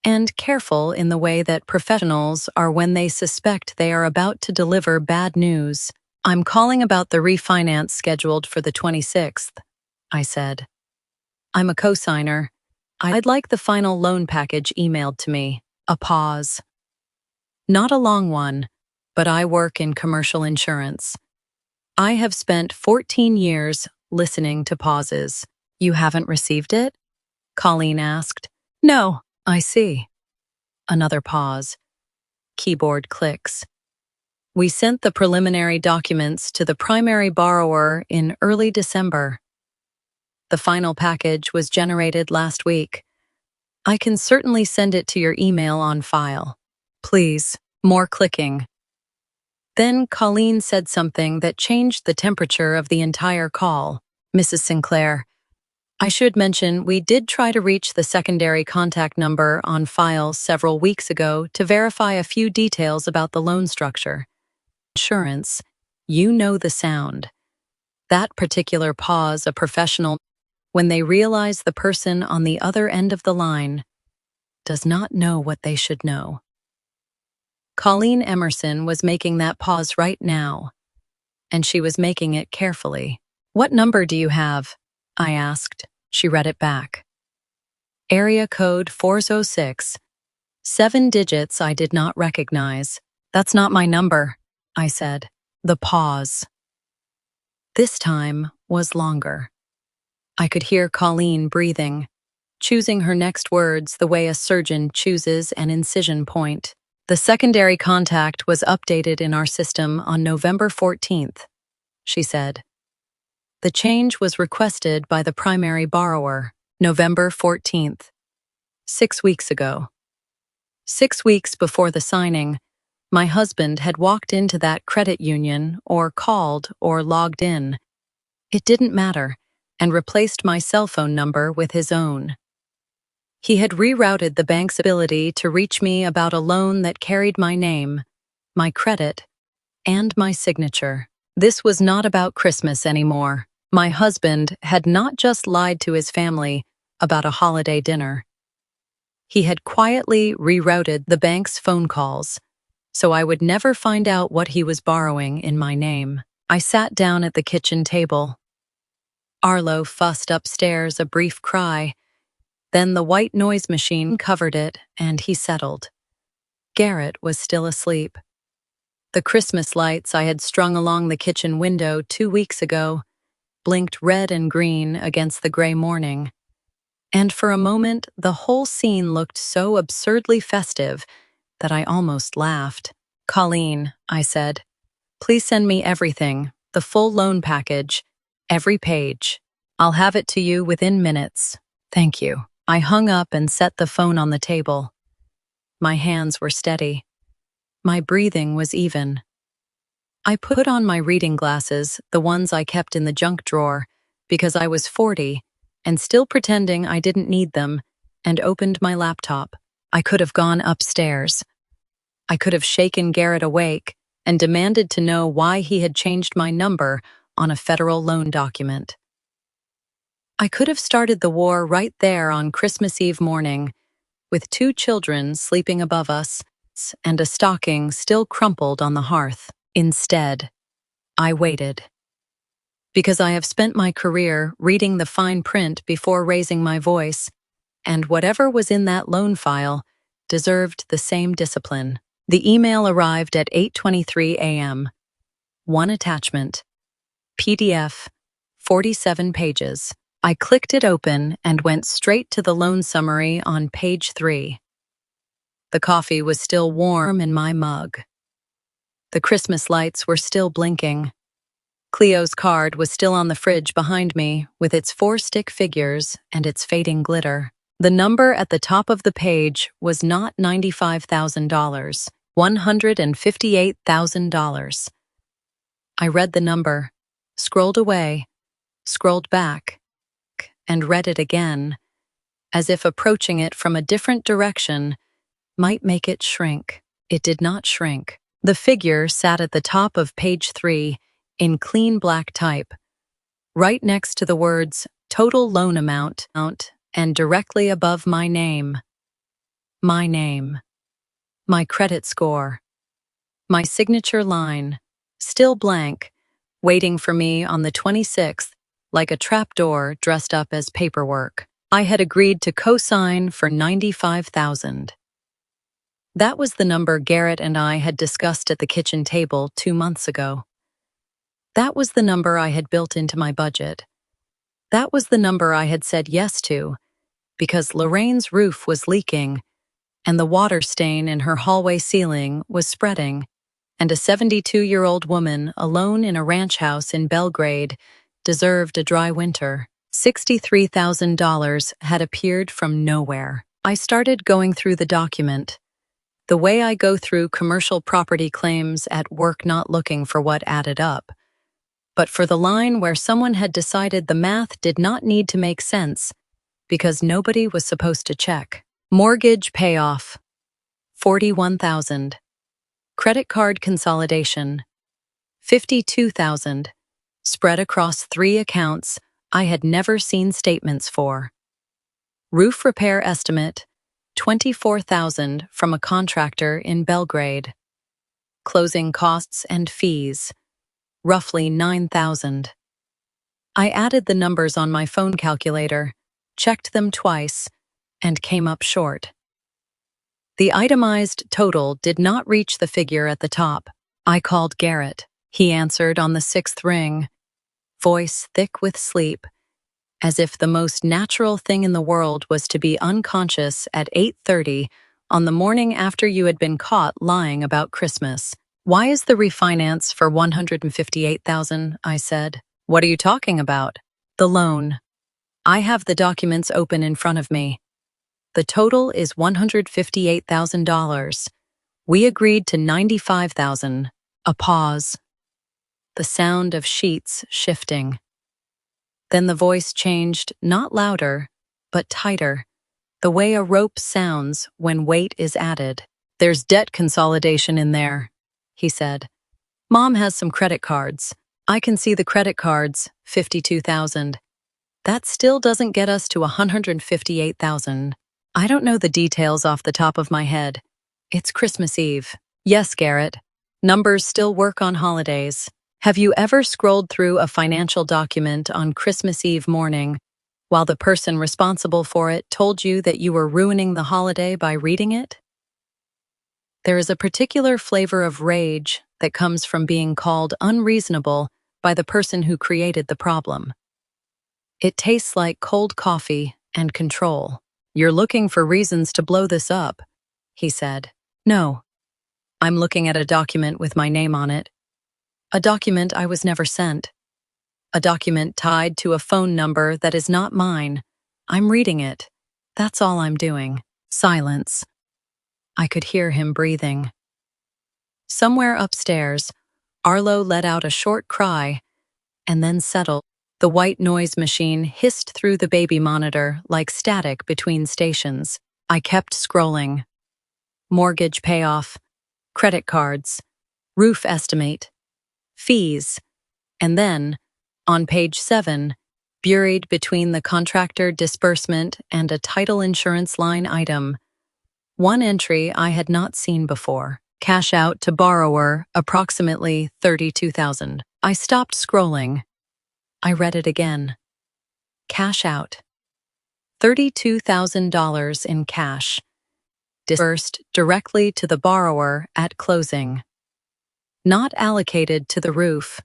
Speaker 1: and careful in the way that professionals are when they suspect they are about to deliver bad news. I'm calling about the refinance scheduled for the 26th, I said. I'm a co-signer. I'd like the final loan package emailed to me. A pause. Not a long one, but I work in commercial insurance. I have spent 14 years listening to pauses. You haven't received it? Colleen asked. No, I see. Another pause. Keyboard clicks. We sent the preliminary documents to the primary borrower in early December. The final package was generated last week. I can certainly send it to your email on file. Please, more clicking. Then Colleen said something that changed the temperature of the entire call. Mrs. Sinclair, I should mention we did try to reach the secondary contact number on file several weeks ago to verify a few details about the loan structure. Insurance, you know the sound. That particular pause a professional when they realize the person on the other end of the line does not know what they should know. Colleen Emerson was making that pause right now, and she was making it carefully. What number do you have? I asked. She read it back. Area code 406. 7 digits I did not recognize. That's not my number, I said. The pause. This time was longer. I could hear Colleen breathing, choosing her next words the way a surgeon chooses an incision point. The secondary contact was updated in our system on November 14th, she said. The change was requested by the primary borrower, November 14th, 6 weeks ago. 6 weeks before the signing, my husband had walked into that credit union or called or logged in. It didn't matter, and replaced my cell phone number with his own. He had rerouted the bank's ability to reach me about a loan that carried my name, my credit, and my signature. This was not about Christmas anymore. My husband had not just lied to his family about a holiday dinner. He had quietly rerouted the bank's phone calls, so I would never find out what he was borrowing in my name. I sat down at the kitchen table. Arlo fussed upstairs a brief cry. Then the white noise machine covered it, and he settled. Garrett was still asleep. The Christmas lights I had strung along the kitchen window 2 weeks ago blinked red and green against the gray morning. And for a moment, the whole scene looked so absurdly festive that I almost laughed. Colleen, I said, please send me everything, the full loan package, every page. I'll have it to you within minutes. Thank you. I hung up and set the phone on the table. My hands were steady. My breathing was even. I put on my reading glasses, the ones I kept in the junk drawer, because I was 40 and still pretending I didn't need them, and opened my laptop. I could have gone upstairs. I could have shaken Garrett awake and demanded to know why he had changed my number on a federal loan document. I could have started the war right there on Christmas Eve morning, with 2 children sleeping above us and a stocking still crumpled on the hearth. Instead, I waited. Because I have spent my career reading the fine print before raising my voice, and whatever was in that loan file deserved the same discipline. The email arrived at 8:23 a.m. 1 attachment. PDF, 47 pages. I clicked it open and went straight to the loan summary on page 3. The coffee was still warm in my mug. The Christmas lights were still blinking. Cleo's card was still on the fridge behind me, with its 4 stick figures and its fading glitter. The number at the top of the page was not $95,000, $158,000. I read the number, scrolled away, scrolled back, and read it again, as if approaching it from a different direction might make it shrink. It did not shrink. The figure sat at the top of page 3 in clean black type, right next to the words total loan amount and directly above my name. My name. My credit score. My signature line, still blank, waiting for me on the 26th, like a trapdoor dressed up as paperwork. I had agreed to co-sign for $95,000. That was the number Garrett and I had discussed at the kitchen table 2 months ago. That was the number I had built into my budget. That was the number I had said yes to, because Lorraine's roof was leaking, and the water stain in her hallway ceiling was spreading, and a 72-year-old woman alone in a ranch house in Belgrade deserved a dry winter. $63,000 had appeared from nowhere. I started going through the document, the way I go through commercial property claims at work, not looking for what added up, but for the line where someone had decided the math did not need to make sense because nobody was supposed to check. Mortgage payoff, $41,000. Credit card consolidation, $52,000, spread across 3 accounts I had never seen statements for. Roof repair estimate, $24,000 from a contractor in Belgrade. Closing costs and fees, roughly $9,000. I added the numbers on my phone calculator, checked them twice, and came up short. The itemized total did not reach the figure at the top. I called Garrett. He answered on the 6th ring, voice thick with sleep, as if the most natural thing in the world was to be unconscious at 8:30 on the morning after you had been caught lying about Christmas. Why is the refinance for $158,000? I said. What are you talking about? The loan. I have the documents open in front of me. The total is $158,000. We agreed to $95,000. A pause. The sound of sheets shifting. Then the voice changed, not louder, but tighter, the way a rope sounds when weight is added. There's debt consolidation in there, he said. Mom has some credit cards. I can see the credit cards, $52,000. That still doesn't get us to $158,000. I don't know the details off the top of my head. It's Christmas Eve. Yes, Garrett. Numbers still work on holidays. Have you ever scrolled through a financial document on Christmas Eve morning while the person responsible for it told you that you were ruining the holiday by reading it? There is a particular flavor of rage that comes from being called unreasonable by the person who created the problem. It tastes like cold coffee and control. You're looking for reasons to blow this up, he said. No. I'm looking at a document with my name on it. A document I was never sent. A document tied to a phone number that is not mine. I'm reading it. That's all I'm doing. Silence. I could hear him breathing. Somewhere upstairs, Arlo let out a short cry and then settled. The white noise machine hissed through the baby monitor like static between stations. I kept scrolling. Mortgage payoff, credit cards, roof estimate, fees, and then, on page 7, buried between the contractor disbursement and a title insurance line item, one entry I had not seen before. Cash out to borrower, approximately $32,000. I stopped scrolling. I read it again. Cash out. $32,000 in cash. Disbursed directly to the borrower at closing. Not allocated to the roof.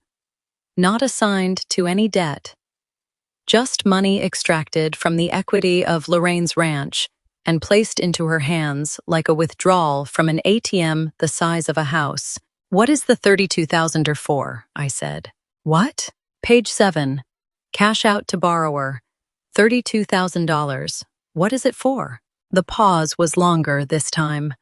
Speaker 1: Not assigned to any debt. just money extracted from the equity of Lorraine's ranch and placed into her hands like a withdrawal from an ATM the size of a house. What is the 32,000 for? I said. What? Page 7. Cash out to borrower. $32,000. What is it for? The pause was longer this time.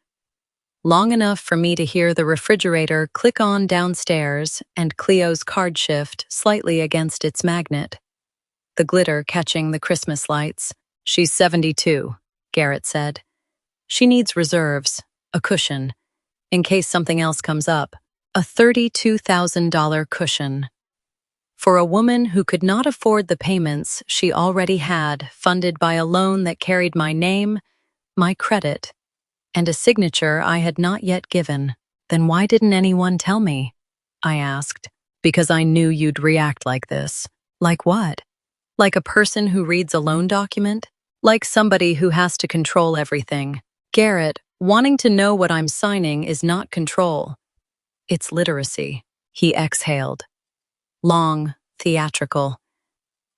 Speaker 1: Long enough for me to hear the refrigerator click on downstairs and Cleo's card shift slightly against its magnet. The glitter catching the Christmas lights. She's 72, Garrett said. She needs reserves, a cushion, in case something else comes up. A $32,000 cushion. For a woman who could not afford the payments she already had funded by a loan that carried my name, my credit, and a signature I had not yet given. Then why didn't anyone tell me? I asked. Because I knew you'd react like this. Like what? Like a person who reads a loan document? Like somebody who has to control everything. Garrett, wanting to know what I'm signing is not control. It's literacy. He exhaled. Long, theatrical.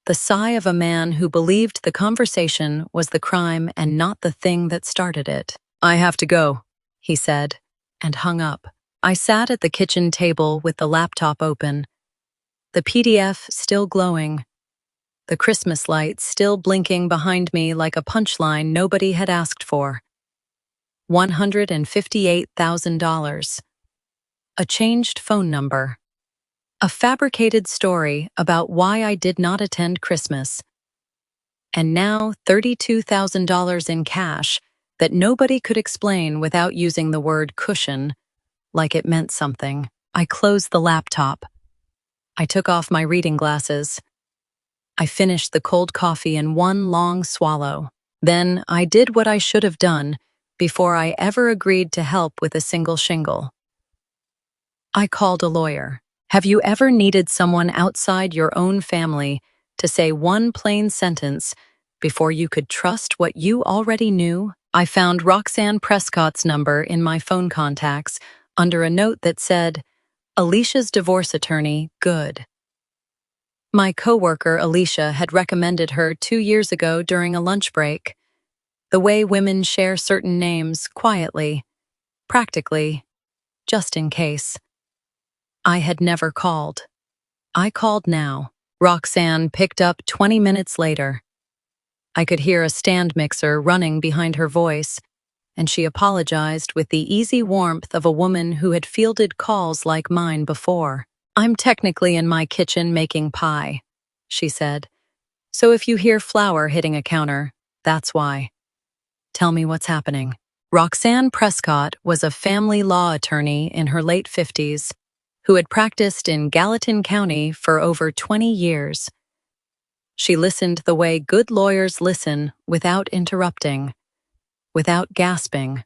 Speaker 1: The sigh of a man who believed the conversation was the crime and not the thing that started it. I have to go, he said, and hung up. I sat at the kitchen table with the laptop open, the PDF still glowing, the Christmas lights still blinking behind me like a punchline nobody had asked for. $158,000. A changed phone number. A fabricated story about why I did not attend Christmas. And now $32,000 in cash that nobody could explain without using the word cushion, like it meant something. I closed the laptop. I took off my reading glasses. I finished the cold coffee in one long swallow. Then I did what I should have done before I ever agreed to help with a single shingle. I called a lawyer. Have you ever needed someone outside your own family to say one plain sentence before you could trust what you already knew? I found Roxanne Prescott's number in my phone contacts under a note that said, Alicia's divorce attorney, good. My coworker Alicia had recommended her 2 years ago during a lunch break. The way women share certain names quietly, practically, just in case. I had never called. I called now. Roxanne picked up 20 minutes later. I could hear a stand mixer running behind her voice, and she apologized with the easy warmth of a woman who had fielded calls like mine before. I'm technically in my kitchen making pie, she said. So if you hear flour hitting a counter, that's why. Tell me what's happening. Roxanne Prescott was a family law attorney in her late 50s who had practiced in Gallatin County for over 20 years. She listened the way good lawyers listen without interrupting, without gasping,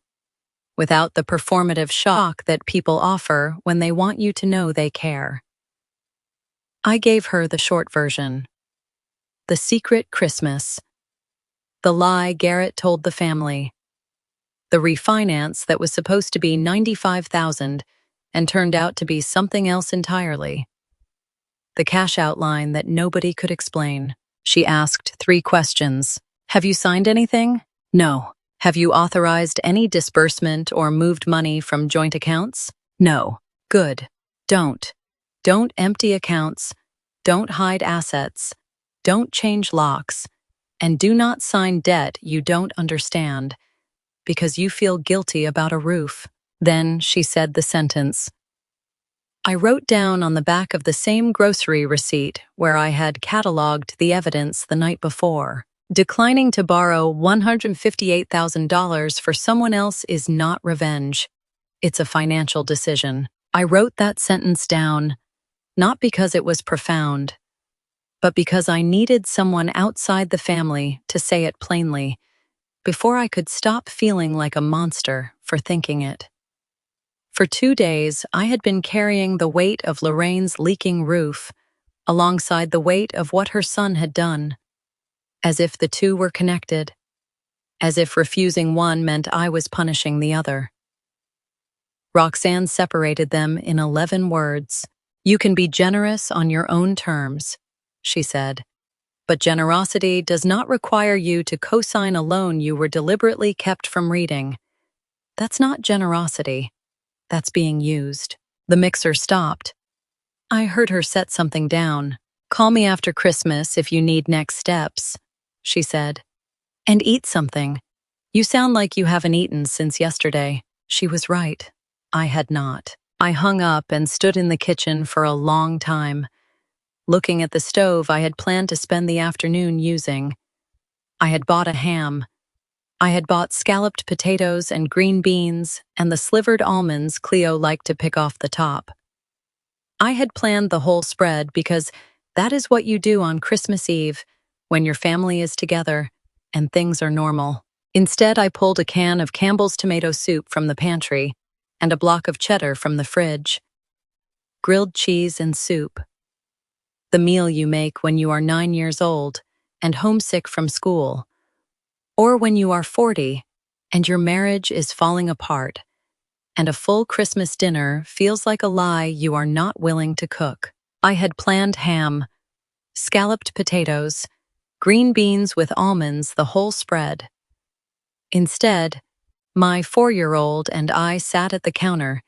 Speaker 1: without the performative shock that people offer when they want you to know they care. I gave her the short version. The secret Christmas. The lie Garrett told the family. The refinance that was supposed to be $95,000 and turned out to be something else entirely. The cash outline that nobody could explain. She asked 3 questions. Have you signed anything? No. Have you authorized any disbursement or moved money from joint accounts? No. Good. Don't. Don't empty accounts. Don't hide assets. Don't change locks. And do not sign debt you don't understand because you feel guilty about a roof. Then she said the sentence. I wrote down on the back of the same grocery receipt where I had cataloged the evidence the night before. Declining to borrow $158,000 for someone else is not revenge. It's a financial decision. I wrote that sentence down, not because it was profound, but because I needed someone outside the family to say it plainly, before I could stop feeling like a monster for thinking it. For 2 days, I had been carrying the weight of Lorraine's leaking roof, alongside the weight of what her son had done, as if the two were connected, as if refusing one meant I was punishing the other. Roxanne separated them in 11 words. You can be generous on your own terms, she said. But generosity does not require you to co-sign a loan you were deliberately kept from reading. That's not generosity. That's being used. The mixer stopped. I heard her set something down. "Call me after Christmas if you need next steps," she said. "And eat something. You sound like you haven't eaten since yesterday." She was right. I had not. I hung up and stood in the kitchen for a long time, looking at the stove I had planned to spend the afternoon using. I had bought a ham. I had bought scalloped potatoes and green beans and the slivered almonds Cleo liked to pick off the top. I had planned the whole spread because that is what you do on Christmas Eve when your family is together and things are normal. Instead, I pulled a can of Campbell's tomato soup from the pantry and a block of cheddar from the fridge. Grilled cheese and soup. The meal you make when you are 9 years old and homesick from school, or when you are 40 and your marriage is falling apart, and a full Christmas dinner feels like a lie you are not willing to cook. I had planned ham, scalloped potatoes, green beans with almonds, the whole spread. Instead, my 4-year-old and I sat at the counter,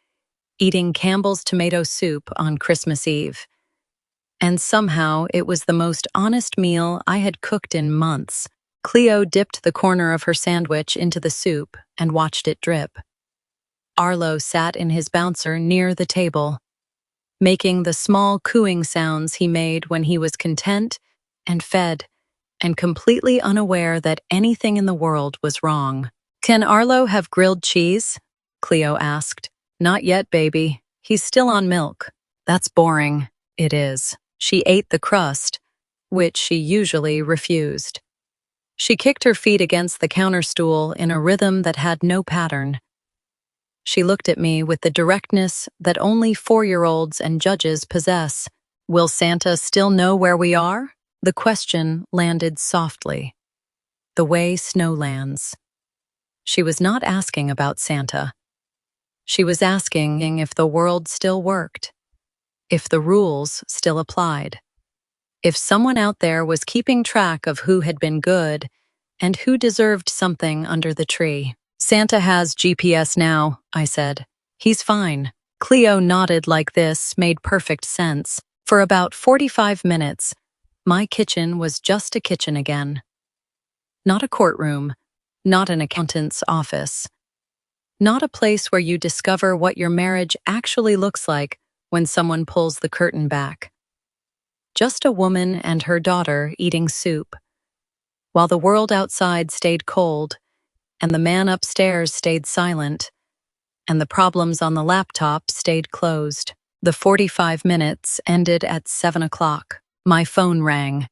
Speaker 1: eating Campbell's tomato soup on Christmas Eve. And somehow it was the most honest meal I had cooked in months. Cleo dipped the corner of her sandwich into the soup and watched it drip. Arlo sat in his bouncer near the table, making the small cooing sounds he made when he was content and fed and completely unaware that anything in the world was wrong. "Can Arlo have grilled cheese?" Cleo asked. "Not yet, baby. He's still on milk." "That's boring." "It is." She ate the crust, which she usually refused. She kicked her feet against the counter stool in a rhythm that had no pattern. She looked at me with the directness that only 4-year-olds and judges possess. "Will Santa still know where we are?" The question landed softly, the way snow lands. She was not asking about Santa. She was asking if the world still worked, if the rules still applied, if someone out there was keeping track of who had been good and who deserved something under the tree. "Santa has GPS now," I said. "He's fine." Cleo nodded like this made perfect sense. For about 45 minutes, my kitchen was just a kitchen again. Not a courtroom, not an accountant's office, not a place where you discover what your marriage actually looks like when someone pulls the curtain back. Just a woman and her daughter eating soup, while the world outside stayed cold, and the man upstairs stayed silent, and the problems on the laptop stayed closed. The 45 minutes ended at 7 o'clock. My phone rang.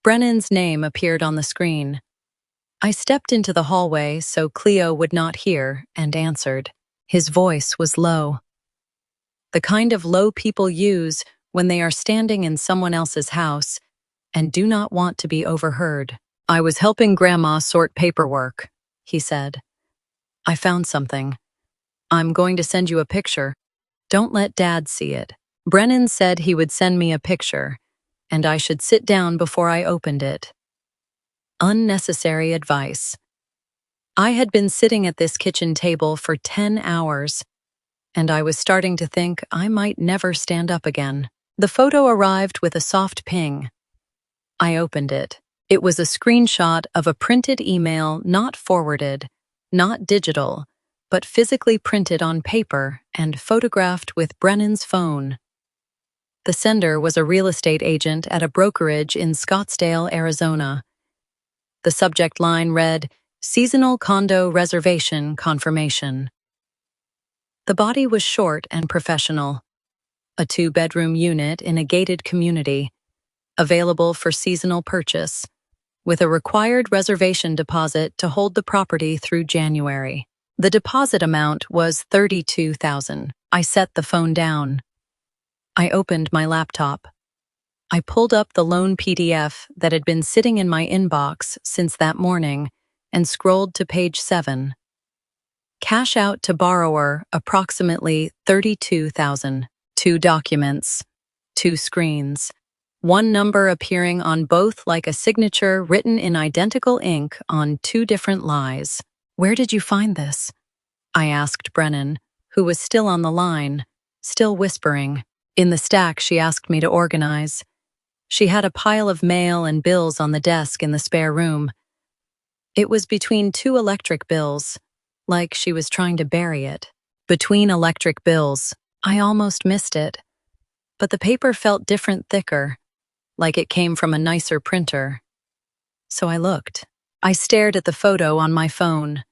Speaker 1: Brennan's name appeared on the screen. I stepped into the hallway so Cleo would not hear and answered. His voice was low. The kind of low people use when they are standing in someone else's house and do not want to be overheard. "I was helping Grandma sort paperwork," he said. "I found something. I'm going to send you a picture. Don't let Dad see it." Brennan said he would send me a picture, and I should sit down before I opened it. Unnecessary advice. I had been sitting at this kitchen table for 10 hours, and I was starting to think I might never stand up again. The photo arrived with a soft ping. I opened it. It was a screenshot of a printed email, not forwarded, not digital, but physically printed on paper and photographed with Brennan's phone. The sender was a real estate agent at a brokerage in Scottsdale, Arizona. The subject line read, "Seasonal condo reservation confirmation." The body was short and professional. A 2-bedroom unit in a gated community, available for seasonal purchase, with a required reservation deposit to hold the property through January. The deposit amount was $32,000. I set the phone down. I opened my laptop. I pulled up the loan PDF that had been sitting in my inbox since that morning and scrolled to page 7. Cash out to borrower approximately $32,000. 2 documents, 2 screens. one number appearing on both like a signature written in identical ink on two different lies. "Where did you find this?" I asked Brennan, who was still on the line, still whispering. "In the stack she asked me to organize." She had a pile of mail and bills on the desk in the spare room. It was between two electric bills, like she was trying to bury it. Between electric bills, I almost missed it. But the paper felt different, thicker, like it came from a nicer printer. So I looked. I stared at the photo on my phone.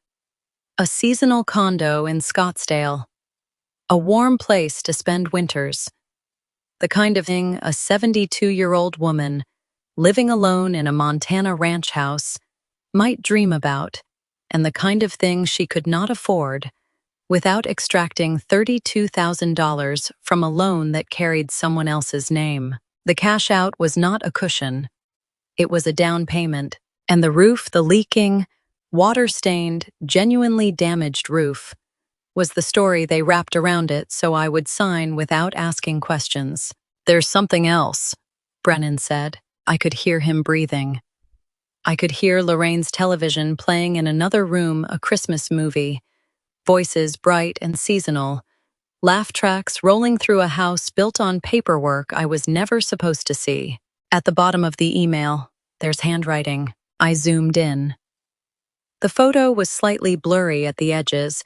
Speaker 1: A seasonal condo in Scottsdale. A warm place to spend winters. The kind of thing a 72-year-old woman, living alone in a Montana ranch house, might dream about, and the kind of thing she could not afford without extracting $32,000 from a loan that carried someone else's name. The cash out was not a cushion. It was a down payment, and the roof, the leaking, water-stained, genuinely damaged roof, was the story they wrapped around it so I would sign without asking questions. "There's something else," Brennan said. I could hear him breathing. I could hear Lorraine's television playing in another room, a Christmas movie. Voices bright and seasonal. Laugh tracks rolling through a house built on paperwork I was never supposed to see. At the bottom of the email, there's handwriting. I zoomed in. The photo was slightly blurry at the edges,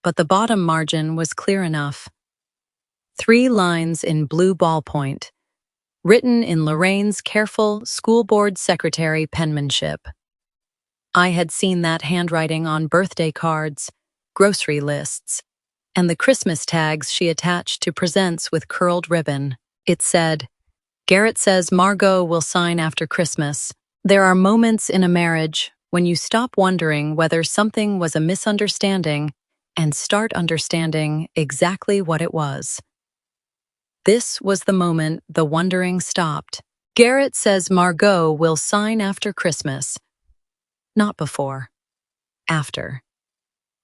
Speaker 1: but the bottom margin was clear enough. 3 lines in blue ballpoint, written in Lorraine's careful school board secretary penmanship. I had seen that handwriting on birthday cards, grocery lists, and the Christmas tags she attached to presents with curled ribbon. It said, "Garrett says Margaux will sign after Christmas." There are moments in a marriage when you stop wondering whether something was a misunderstanding and start understanding exactly what it was. This was the moment the wondering stopped. Garrett says Margaux will sign after Christmas. Not before. After.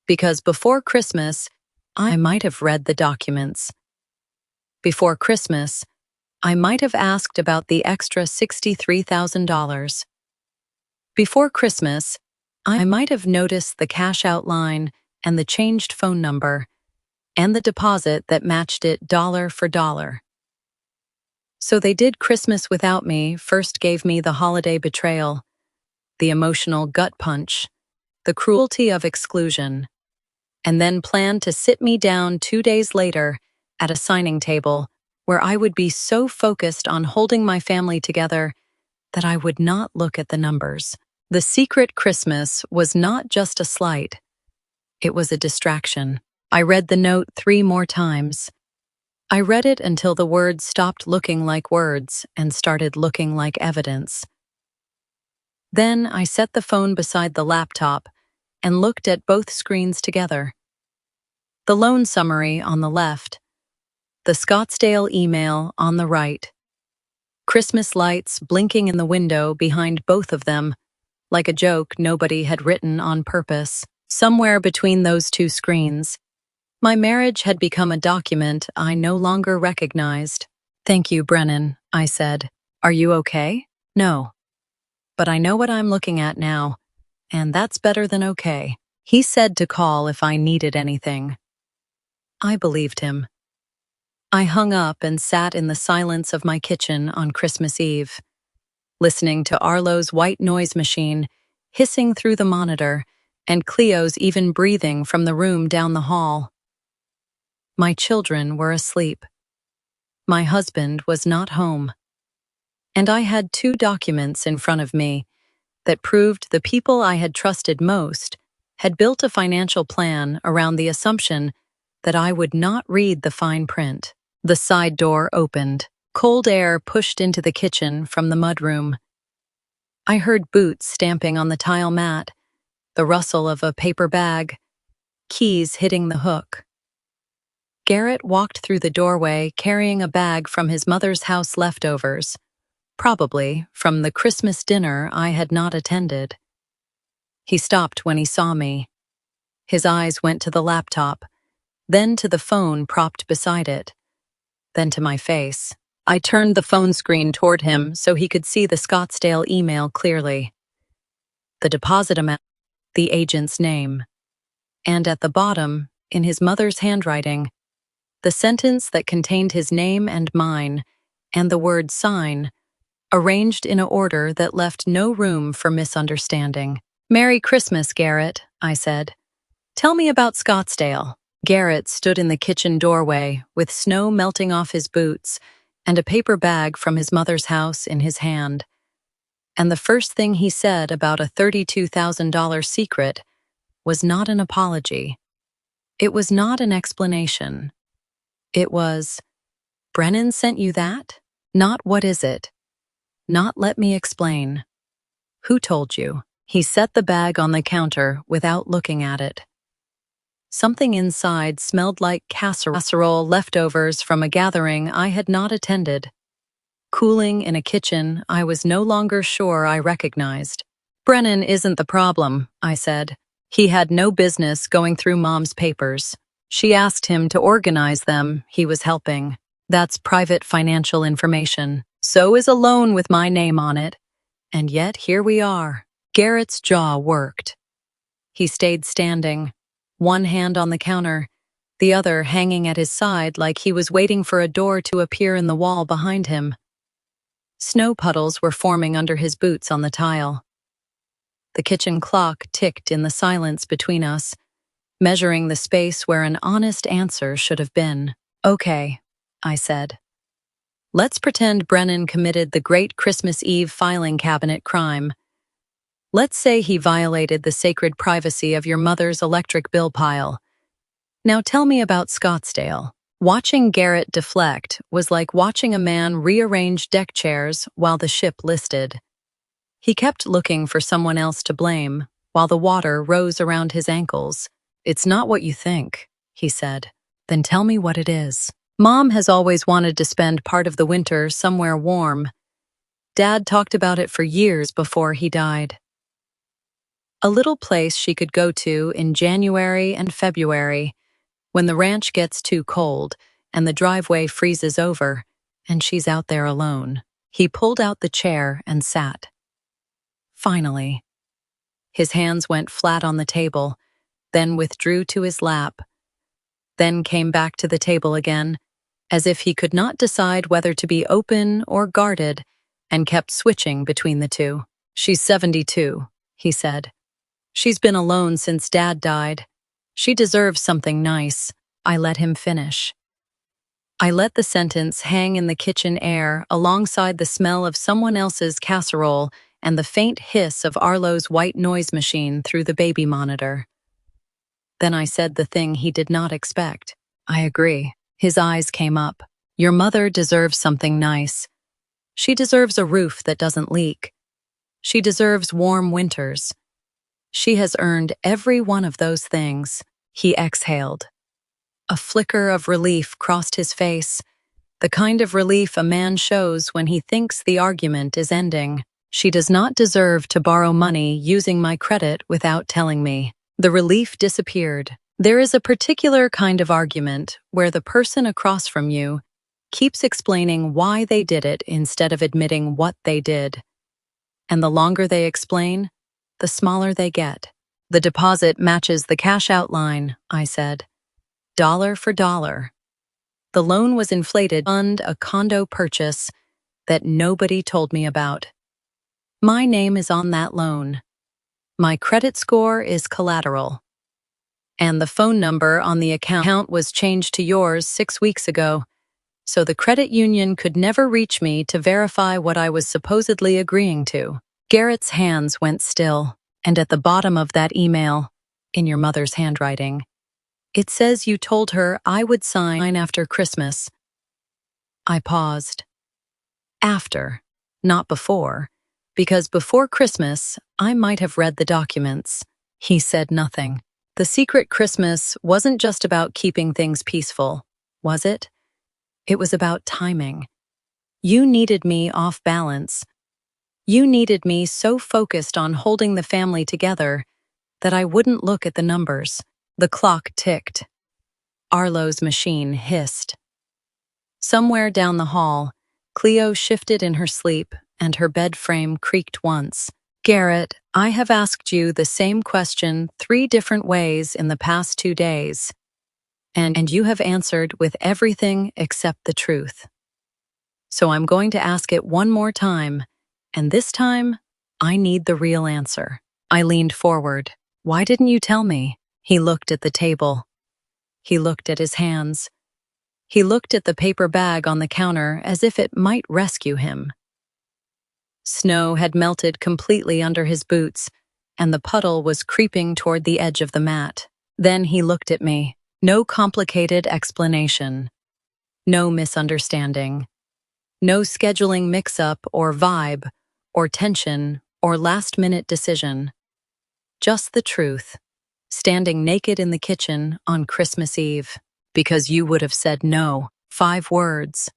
Speaker 1: Because before Christmas, I might have read the documents. Before Christmas, I might have asked about the extra $63,000. Before Christmas, I might have noticed the cash out line and the changed phone number, and the deposit that matched it dollar for dollar. So they did Christmas without me, first gave me the holiday betrayal, the emotional gut punch, the cruelty of exclusion, and then planned to sit me down 2 days later at a signing table where I would be so focused on holding my family together that I would not look at the numbers. The secret Christmas was not just a slight. It was a distraction. I read the note 3 more times. I read it until the words stopped looking like words and started looking like evidence. Then I set the phone beside the laptop and looked at both screens together. The loan summary on the left, the Scottsdale email on the right. Christmas lights blinking in the window behind both of them, like a joke nobody had written on purpose. Somewhere between those two screens, my marriage had become a document I no longer recognized. "Thank you, Brennan," I said. "Are you okay?" "No. But I know what I'm looking at now, and that's better than okay." He said to call if I needed anything. I believed him. I hung up and sat in the silence of my kitchen on Christmas Eve, listening to Arlo's white noise machine hissing through the monitor and Cleo's even breathing from the room down the hall. My children were asleep. My husband was not home. And I had 2 documents in front of me that proved the people I had trusted most had built a financial plan around the assumption that I would not read the fine print. The side door opened. Cold air pushed into the kitchen from the mudroom. I heard boots stamping on the tile mat, the rustle of a paper bag, keys hitting the hook. Garrett walked through the doorway carrying a bag from his mother's house leftovers, probably from the Christmas dinner I had not attended. He stopped when he saw me. His eyes went to the laptop, then to the phone propped beside it, then to my face. I turned the phone screen toward him so he could see the Scottsdale email clearly. The deposit amount, the agent's name, and at the bottom, in his mother's handwriting, the sentence that contained his name and mine, and the word sign, arranged in a order that left no room for misunderstanding. "Merry Christmas, Garrett," I said. "Tell me about Scottsdale." Garrett stood in the kitchen doorway with snow melting off his boots and a paper bag from his mother's house in his hand. And the first thing he said about a $32,000 secret was not an apology. It was not an explanation. It was, "Brennan sent you that? Not what is it? Not let me explain. Who told you?" He set the bag on the counter without looking at it. Something inside smelled like casserole leftovers from a gathering I had not attended. Cooling in a kitchen I was no longer sure I recognized. "Brennan isn't the problem," I said. "He had no business going through Mom's papers. She asked him to organize them. He was helping. That's private financial information. So is a loan with my name on it. And yet here we are." Garrett's jaw worked. He stayed standing, one hand on the counter, the other hanging at his side like he was waiting for a door to appear in the wall behind him. Snow puddles were forming under his boots on the tile. The kitchen clock ticked in the silence between us, measuring the space where an honest answer should have been. "Okay," I said. "Let's pretend Brennan committed the great Christmas Eve filing cabinet crime. Let's say he violated the sacred privacy of your mother's electric bill pile. Now tell me about Scottsdale." Watching Garrett deflect was like watching a man rearrange deck chairs while the ship listed. He kept looking for someone else to blame, while the water rose around his ankles. "It's not what you think," he said. "Then tell me what it is." "Mom has always wanted to spend part of the winter somewhere warm. Dad talked about it for years before he died. A little place she could go to in January and February, when the ranch gets too cold and the driveway freezes over, and she's out there alone." He pulled out the chair and sat. Finally. His hands went flat on the table, then withdrew to his lap, then came back to the table again, as if he could not decide whether to be open or guarded, and kept switching between the two. "She's 72, he said. "She's been alone since Dad died. She deserves something nice." I let him finish. I let the sentence hang in the kitchen air alongside the smell of someone else's casserole and the faint hiss of Arlo's white noise machine through the baby monitor. Then I said the thing he did not expect. "I agree." His eyes came up. "Your mother deserves something nice. She deserves a roof that doesn't leak. She deserves warm winters. She has earned every one of those things." He exhaled. A flicker of relief crossed his face, the kind of relief a man shows when he thinks the argument is ending. "She does not deserve to borrow money using my credit without telling me." The relief disappeared. There is a particular kind of argument where the person across from you keeps explaining why they did it instead of admitting what they did. And the longer they explain, the smaller they get. "The deposit matches the cash outline," I said. "Dollar for dollar." The loan was inflated to fund a condo purchase that nobody told me about. My name is on that loan. My credit score is collateral. And the phone number on the account was changed to yours 6 weeks ago, so the credit union could never reach me to verify what I was supposedly agreeing to. Garrett's hands went still, and at the bottom of that email, in your mother's handwriting, it says you told her I would sign after Christmas. I paused. After, not before, because before Christmas, I might have read the documents. He said nothing. The secret Christmas wasn't just about keeping things peaceful, was it? It was about timing. You needed me off balance. You needed me so focused on holding the family together that I wouldn't look at the numbers. The clock ticked. Arlo's machine hissed. Somewhere down the hall, Cleo shifted in her sleep, and her bed frame creaked once. Garrett, I have asked you the same question 3 different ways in the past 2 days, and you have answered with everything except the truth. So I'm going to ask it one more time, and this time, I need the real answer. I leaned forward. Why didn't you tell me? He looked at the table. He looked at his hands. He looked at the paper bag on the counter as if it might rescue him. Snow had melted completely under his boots, and the puddle was creeping toward the edge of the mat. Then he looked at me. No complicated explanation. No misunderstanding. No scheduling mix-up or vibe, or tension, or last-minute decision. Just the truth. Standing naked in the kitchen on Christmas Eve. Because you would have said no. 5 words.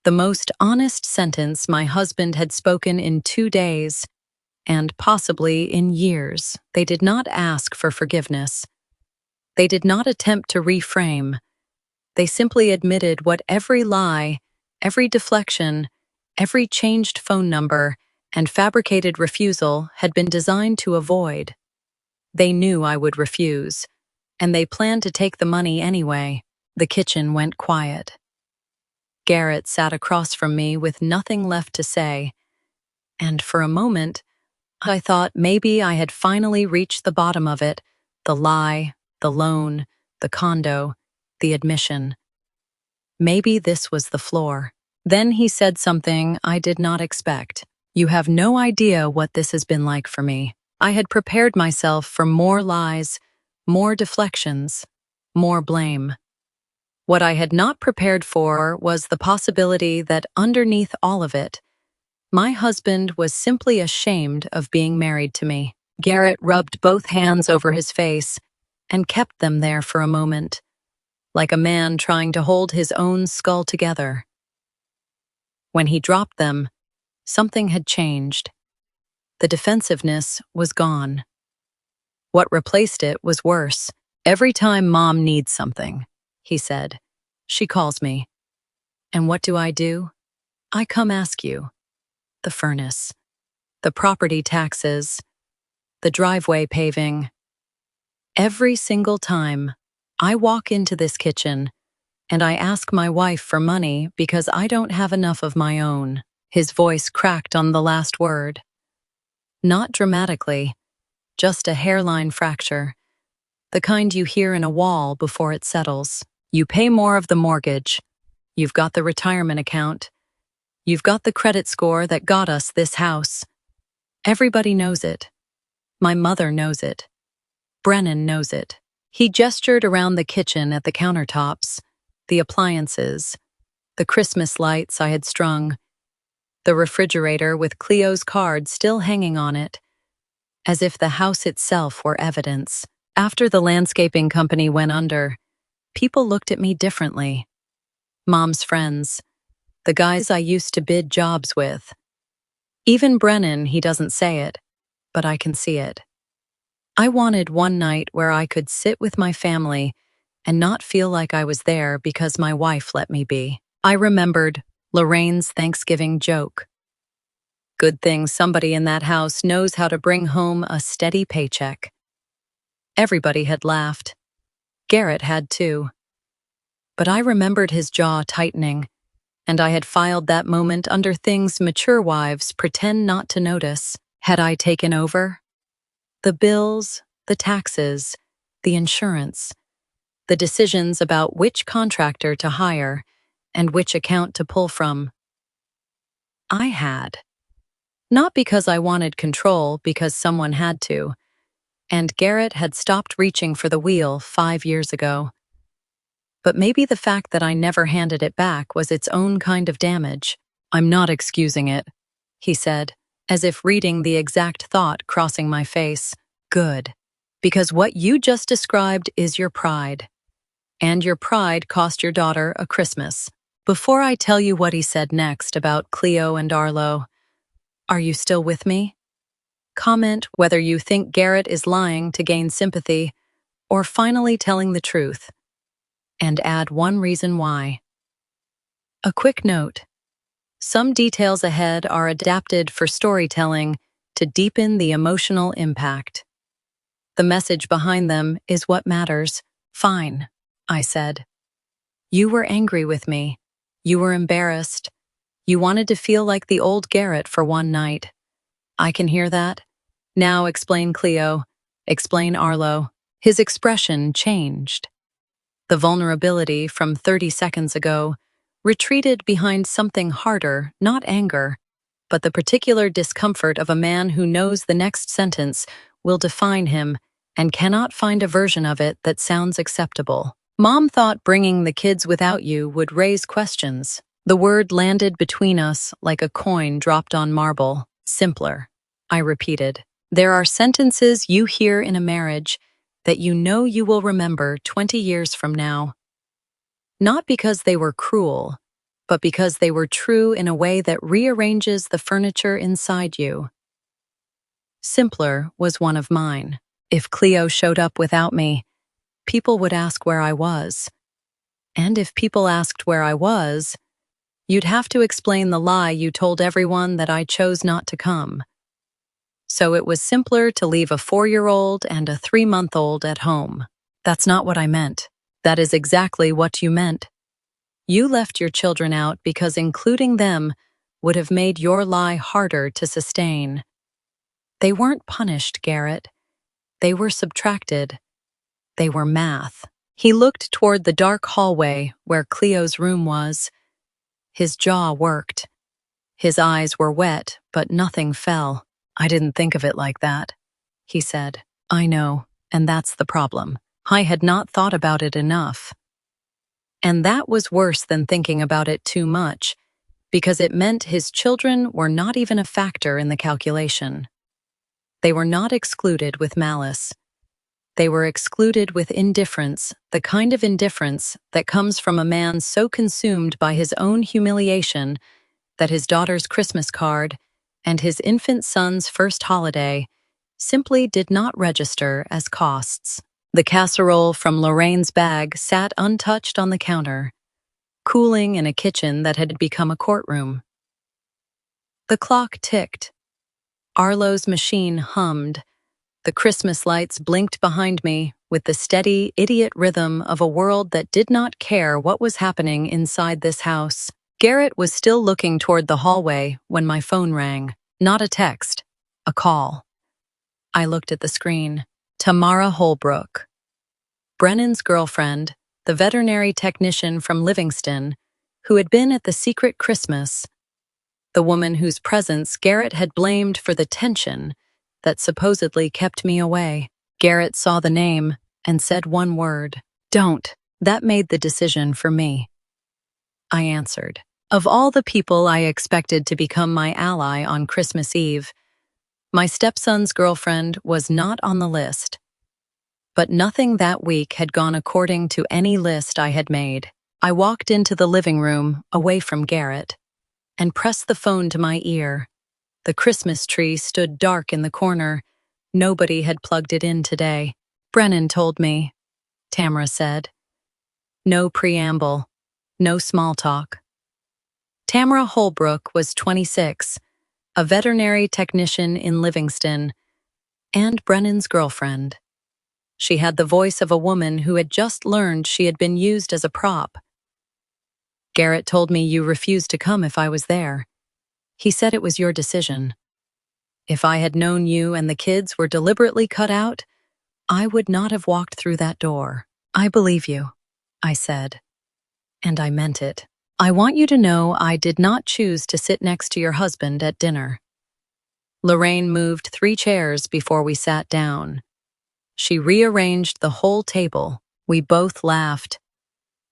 Speaker 1: The most honest sentence my husband had spoken in 2 days, and possibly in years. They did not ask for forgiveness. They did not attempt to reframe. They simply admitted what every lie, every deflection, every changed phone number, and fabricated refusal had been designed to avoid. They knew I would refuse, and they planned to take the money anyway. The kitchen went quiet. Garrett sat across from me with nothing left to say, and for a moment, I thought maybe I had finally reached the bottom of it, the lie, the loan, the condo, the admission. Maybe this was the floor. Then he said something I did not expect. You have no idea what this has been like for me. I had prepared myself for more lies, more deflections, more blame. What I had not prepared for was the possibility that underneath all of it, my husband was simply ashamed of being married to me. Garrett rubbed both hands over his face and kept them there for a moment, like a man trying to hold his own skull together. When he dropped them, something had changed. The defensiveness was gone. What replaced it was worse. Every time Mom needs something, he said, she calls me. And what do? I come ask you. The furnace, the property taxes, the driveway paving. Every single time, I walk into this kitchen and I ask my wife for money because I don't have enough of my own. His voice cracked on the last word. Not dramatically, just a hairline fracture, the kind you hear in a wall before it settles. You pay more of the mortgage. You've got the retirement account. You've got the credit score that got us this house. Everybody knows it. My mother knows it. Brennan knows it. He gestured around the kitchen at the countertops, the appliances, the Christmas lights I had strung, the refrigerator with Cleo's card still hanging on it, as if the house itself were evidence. After the landscaping company went under, people looked at me differently. Mom's friends, the guys I used to bid jobs with. Even Brennan, he doesn't say it, but I can see it. I wanted one night where I could sit with my family and not feel like I was there because my wife let me be. I remembered Lorraine's Thanksgiving joke. Good thing somebody in that house knows how to bring home a steady paycheck. Everybody had laughed. Garrett had too. But I remembered his jaw tightening, and I had filed that moment under things mature wives pretend not to notice. Had I taken over? The bills, the taxes, the insurance, the decisions about which contractor to hire and which account to pull from. I had. Not because I wanted control, because someone had to. And Garrett had stopped reaching for the wheel 5 years ago. But maybe the fact that I never handed it back was its own kind of damage. I'm not excusing it, he said, as if reading the exact thought crossing my face. Good. Because what you just described is your pride. And your pride cost your daughter a Christmas. Before I tell you what he said next about Cleo and Arlo, are you still with me? Comment whether you think Garrett is lying to gain sympathy or finally telling the truth. And add one reason why. A quick note. Some details ahead are adapted for storytelling to deepen the emotional impact. The message behind them is what matters. Fine, I said. You were angry with me. You were embarrassed. You wanted to feel like the old Garrett for one night. I can hear that. Now explain Cleo. Explain Arlo. His expression changed. The vulnerability from 30 seconds ago retreated behind something harder, not anger, but the particular discomfort of a man who knows the next sentence will define him and cannot find a version of it that sounds acceptable. Mom thought bringing the kids without you would raise questions. The word landed between us like a coin dropped on marble. Simpler, I repeated. There are sentences you hear in a marriage that you know you will remember 20 years from now. Not because they were cruel, but because they were true in a way that rearranges the furniture inside you. Simpler was one of mine. If Cleo showed up without me, people would ask where I was. And if people asked where I was, you'd have to explain the lie you told everyone that I chose not to come. So it was simpler to leave a 4-year-old and a 3-month-old at home. That's not what I meant. That is exactly what you meant. You left your children out because including them would have made your lie harder to sustain. They weren't punished, Garrett. They were subtracted. They were math. He looked toward the dark hallway where Cleo's room was. His jaw worked. His eyes were wet, but nothing fell. I didn't think of it like that, he said. I know, and that's the problem. I had not thought about it enough. And that was worse than thinking about it too much, because it meant his children were not even a factor in the calculation. They were not excluded with malice. They were excluded with indifference, the kind of indifference that comes from a man so consumed by his own humiliation that his daughter's Christmas card and his infant son's first holiday simply did not register as costs. The casserole from Lorraine's bag sat untouched on the counter, cooling in a kitchen that had become a courtroom. The clock ticked. Arlo's machine hummed. The Christmas lights blinked behind me with the steady, idiot rhythm of a world that did not care what was happening inside this house. Garrett was still looking toward the hallway when my phone rang. Not a text, a call. I looked at the screen. Tamara Holbrook. Brennan's girlfriend, the veterinary technician from Livingston, who had been at the secret Christmas. The woman whose presence Garrett had blamed for the tension that supposedly kept me away. Garrett saw the name and said one word. Don't. That made the decision for me. I answered. Of all the people I expected to become my ally on Christmas Eve, my stepson's girlfriend was not on the list. But nothing that week had gone according to any list I had made. I walked into the living room, away from Garrett, and pressed the phone to my ear. The Christmas tree stood dark in the corner. Nobody had plugged it in today. Brennan told me, Tamara said. No preamble, no small talk. Tamara Holbrook was 26, a veterinary technician in Livingston, and Brennan's girlfriend. She had the voice of a woman who had just learned she had been used as a prop. Garrett told me you refused to come if I was there. He said it was your decision. If I had known you and the kids were deliberately cut out, I would not have walked through that door. I believe you, I said. And I meant it. I want you to know I did not choose to sit next to your husband at dinner. Lorraine moved 3 chairs before we sat down. She rearranged the whole table. We both laughed.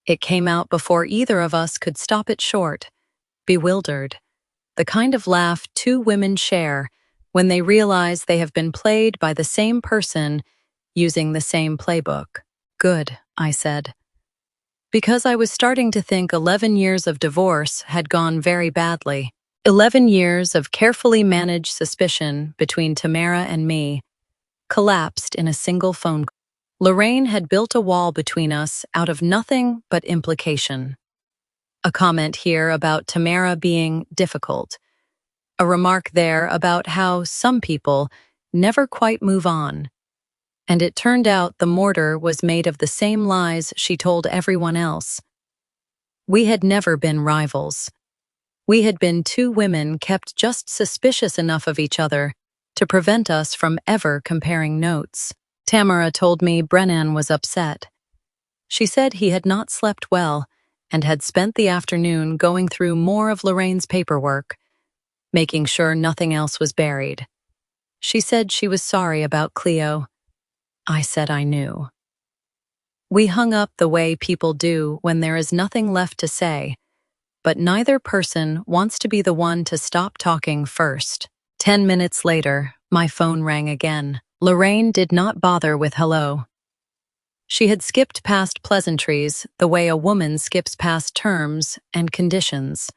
Speaker 1: It came out before either of us could stop it short, bewildered. The kind of laugh 2 women share when they realize they have been played by the same person using the same playbook. Good, I said. Because I was starting to think 11 years of divorce had gone very badly. 11 years of carefully managed suspicion between Tamara and me collapsed in a single phone call. Lorraine had built a wall between us out of nothing but implication. A comment here about Tamara being difficult. A remark there about how some people never quite move on. And it turned out the mortar was made of the same lies she told everyone else. We had never been rivals. We had been two women kept just suspicious enough of each other to prevent us from ever comparing notes. Tamara told me Brennan was upset. She said he had not slept well and had spent the afternoon going through more of Lorraine's paperwork, making sure nothing else was buried. She said she was sorry about Cleo. I said I knew. We hung up the way people do when there is nothing left to say, but neither person wants to be the one to stop talking first. 10 minutes later, my phone rang again. Lorraine did not bother with hello. She had skipped past pleasantries the way a woman skips past terms and conditions.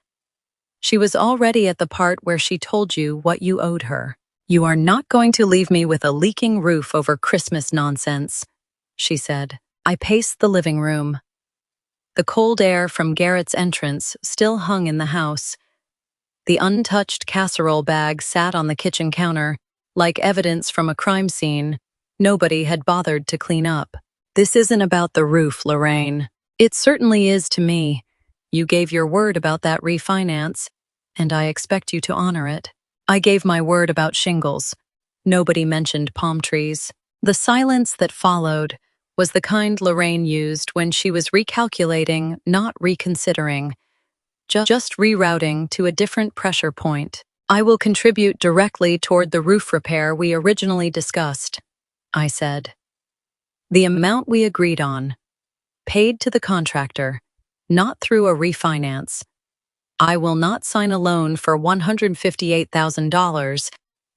Speaker 1: She was already at the part where she told you what you owed her. "You are not going to leave me with a leaking roof over Christmas nonsense," she said. I paced the living room. The cold air from Garrett's entrance still hung in the house. The untouched casserole bag sat on the kitchen counter, like evidence from a crime scene nobody had bothered to clean up. "This isn't about the roof, Lorraine. It certainly is to me. You gave your word about that refinance, and I expect you to honor it. I gave my word about shingles. Nobody mentioned palm trees." The silence that followed was the kind Lorraine used when she was recalculating, not reconsidering, just rerouting to a different pressure point. "I will contribute directly toward the roof repair we originally discussed," I said. "The amount we agreed on, paid to the contractor, not through a refinance. I will not sign a loan for $158,000,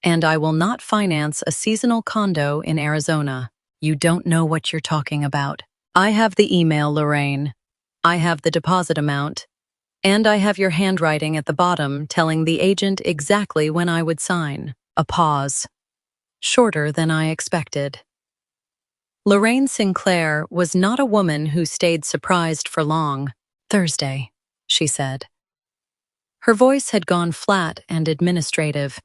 Speaker 1: and I will not finance a seasonal condo in Arizona. You don't know what you're talking about. I have the email, Lorraine. I have the deposit amount, and I have your handwriting at the bottom telling the agent exactly when I would sign." A pause, shorter than I expected. Lorraine Sinclair was not a woman who stayed surprised for long. "Thursday," she said. Her voice had gone flat and administrative,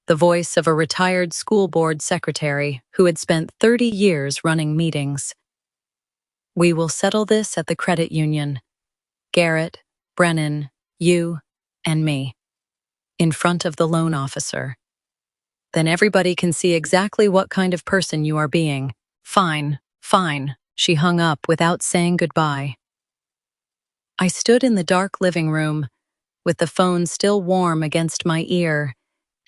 Speaker 1: the voice of a retired school board secretary who had spent 30 years running meetings. "We will settle this at the credit union. Garrett, Brennan, you, and me. In front of the loan officer. Then everybody can see exactly what kind of person you are being." "Fine, fine." She hung up without saying goodbye. I stood in the dark living room, with the phone still warm against my ear,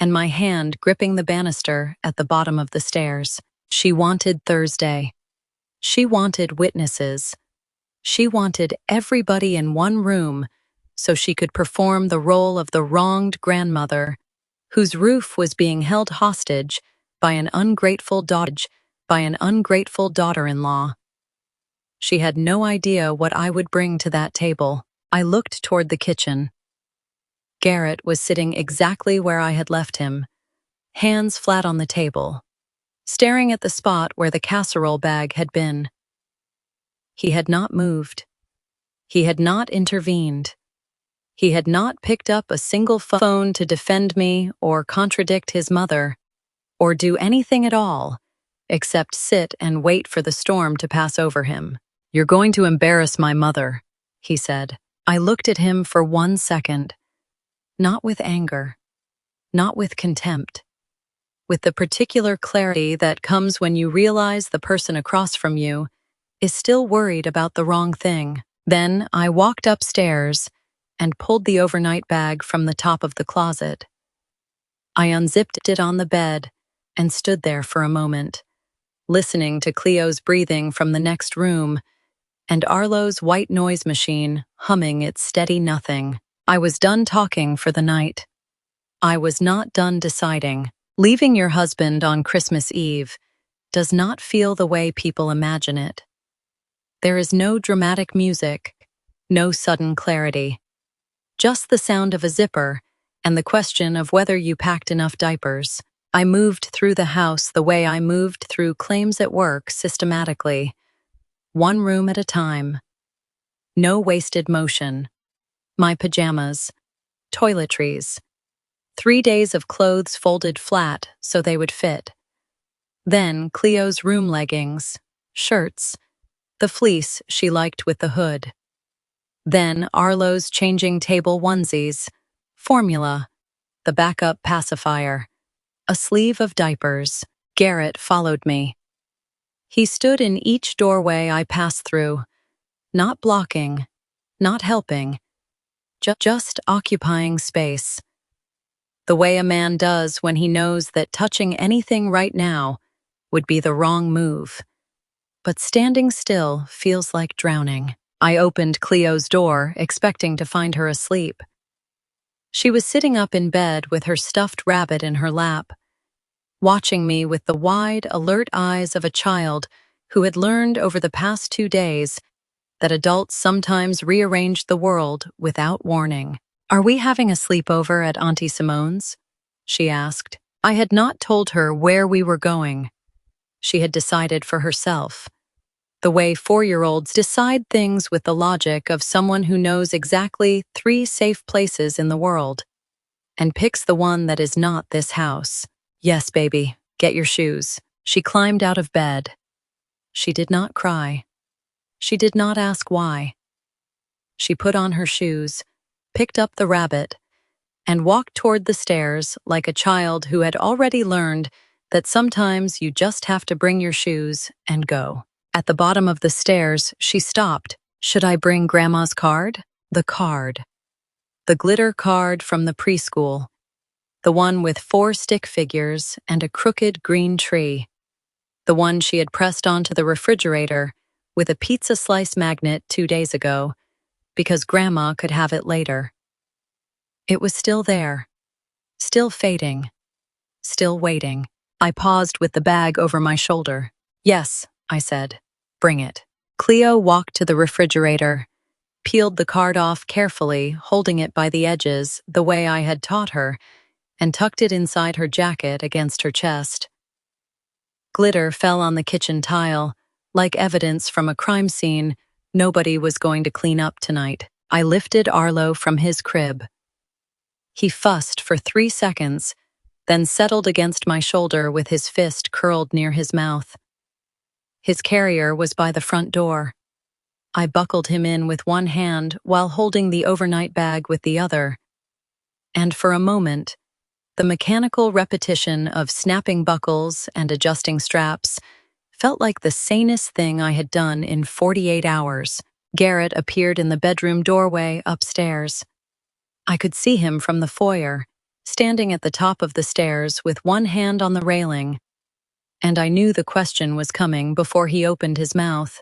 Speaker 1: and my hand gripping the banister at the bottom of the stairs. She wanted Thursday. She wanted witnesses. She wanted everybody in one room so she could perform the role of the wronged grandmother, whose roof was being held hostage by an ungrateful daughter-in-law. She had no idea what I would bring to that table. I looked toward the kitchen. Garrett was sitting exactly where I had left him, hands flat on the table, staring at the spot where the casserole bag had been. He had not moved. He had not intervened. He had not picked up a single phone to defend me or contradict his mother, or do anything at all, except sit and wait for the storm to pass over him. "You're going to embarrass my mother," he said. I looked at him for 1 second. Not with anger, not with contempt, with the particular clarity that comes when you realize the person across from you is still worried about the wrong thing. Then I walked upstairs and pulled the overnight bag from the top of the closet. I unzipped it on the bed and stood there for a moment, listening to Cleo's breathing from the next room and Arlo's white noise machine humming its steady nothing. I was done talking for the night. I was not done deciding. Leaving your husband on Christmas Eve does not feel the way people imagine it. There is no dramatic music, no sudden clarity. Just the sound of a zipper and the question of whether you packed enough diapers. I moved through the house the way I moved through claims at work systematically, one room at a time. No wasted motion. my pajamas, toiletries, 3 days of clothes folded flat so they would fit. Then Cleo's room leggings, shirts, the fleece she liked with the hood. Then Arlo's changing table onesies, formula, the backup pacifier, a sleeve of diapers. Garrett followed me. He stood in each doorway I passed through, not blocking, not helping, just occupying space. The way a man does when he knows that touching anything right now would be the wrong move. But standing still feels like drowning. I opened Cleo's door, expecting to find her asleep. She was sitting up in bed with her stuffed rabbit in her lap, watching me with the wide, alert eyes of a child who had learned over the past 2 days that adults sometimes rearrange the world without warning. "Are we having a sleepover at Auntie Simone's?" she asked. I had not told her where we were going. She had decided for herself, the way 4-year-olds decide things with the logic of someone who knows exactly 3 safe places in the world and picks the one that is not this house. "Yes, baby, get your shoes." She climbed out of bed. She did not cry. She did not ask why. She put on her shoes, picked up the rabbit, and walked toward the stairs like a child who had already learned that sometimes you just have to bring your shoes and go. At the bottom of the stairs, she stopped. Should I bring Grandma's card? The card. The glitter card from the preschool. The one with 4 stick figures and a crooked green tree. The one she had pressed onto the refrigerator with a pizza slice magnet 2 days ago, because Grandma could have it later. It was still there, still fading, still waiting. I paused with the bag over my shoulder. "Yes," I said. "Bring it." Cleo walked to the refrigerator, peeled the card off carefully, holding it by the edges the way I had taught her, and tucked it inside her jacket against her chest. Glitter fell on the kitchen tile, like evidence from a crime scene nobody was going to clean up tonight. I lifted Arlo from his crib. He fussed for 3 seconds, then settled against my shoulder with his fist curled near his mouth. His carrier was by the front door. I buckled him in with one hand while holding the overnight bag with the other. And for a moment, the mechanical repetition of snapping buckles and adjusting straps felt like the sanest thing I had done in 48 hours. Garrett appeared in the bedroom doorway upstairs. I could see him from the foyer, standing at the top of the stairs with one hand on the railing, and I knew the question was coming before he opened his mouth.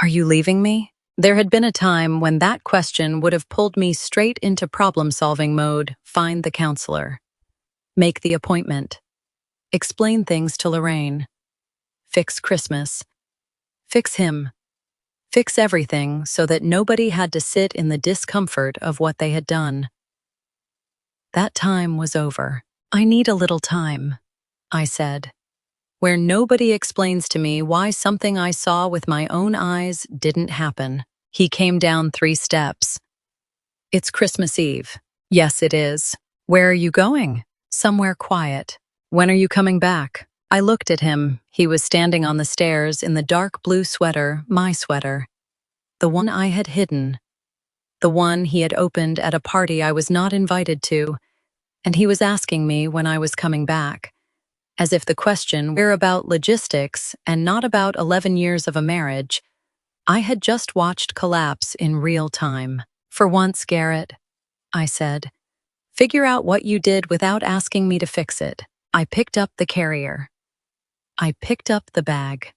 Speaker 1: "Are you leaving me?" There had been a time when that question would have pulled me straight into problem-solving mode. Find the counselor. Make the appointment. Explain things to Lorraine. Fix Christmas. Fix him. Fix everything so that nobody had to sit in the discomfort of what they had done. That time was over. "I need a little time," I said, "where nobody explains to me why something I saw with my own eyes didn't happen." He came down 3 steps. "It's Christmas Eve." "Yes, it is." "Where are you going?" "Somewhere quiet." "When are you coming back?" I looked at him. He was standing on the stairs in the dark blue sweater, my sweater. The one I had hidden. The one he had opened at a party I was not invited to, and he was asking me when I was coming back, as if the question were about logistics and not about 11 years of a marriage I had just watched collapse in real time. "For once, Garrett," I said, "figure out what you did without asking me to fix it." I picked up the carrier. I picked up the bag.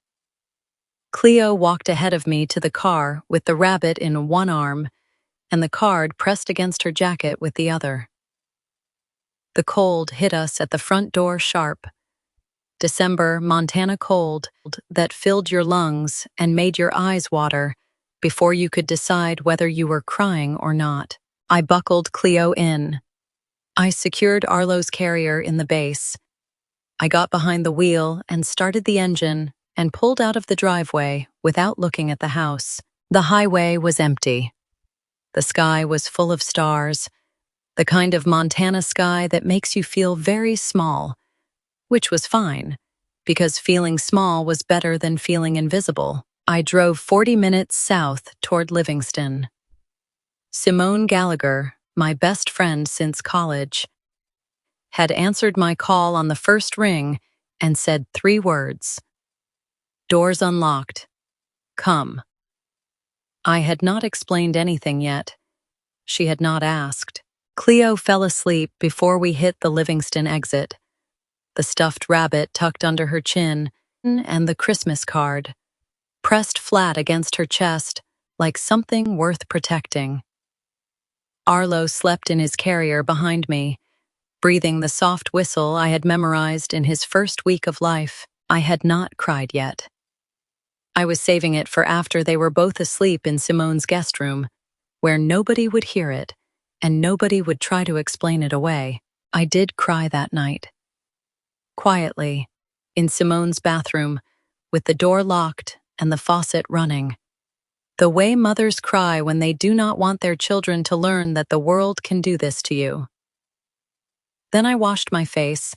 Speaker 1: Cleo walked ahead of me to the car with the rabbit in one arm and the card pressed against her jacket with the other. The cold hit us at the front door sharp. December Montana cold that filled your lungs and made your eyes water before you could decide whether you were crying or not. I buckled Cleo in. I secured Arlo's carrier in the base. I got behind the wheel and started the engine and pulled out of the driveway without looking at the house. The highway was empty. The sky was full of stars, the kind of Montana sky that makes you feel very small, which was fine, because feeling small was better than feeling invisible. I drove 40 minutes south toward Livingston. Simone Gallagher, my best friend since college, had answered my call on the first ring and said 3 words. Doors unlocked. Come. I had not explained anything yet. She had not asked. Cleo fell asleep before we hit the Livingston exit, the stuffed rabbit tucked under her chin, and the Christmas card, pressed flat against her chest like something worth protecting. Arlo slept in his carrier behind me, breathing the soft whistle I had memorized in his first week of life. I had not cried yet. I was saving it for after they were both asleep in Simone's guest room, where nobody would hear it, and nobody would try to explain it away. I did cry that night. Quietly, in Simone's bathroom, with the door locked and the faucet running. The way mothers cry when they do not want their children to learn that the world can do this to you. Then I washed my face,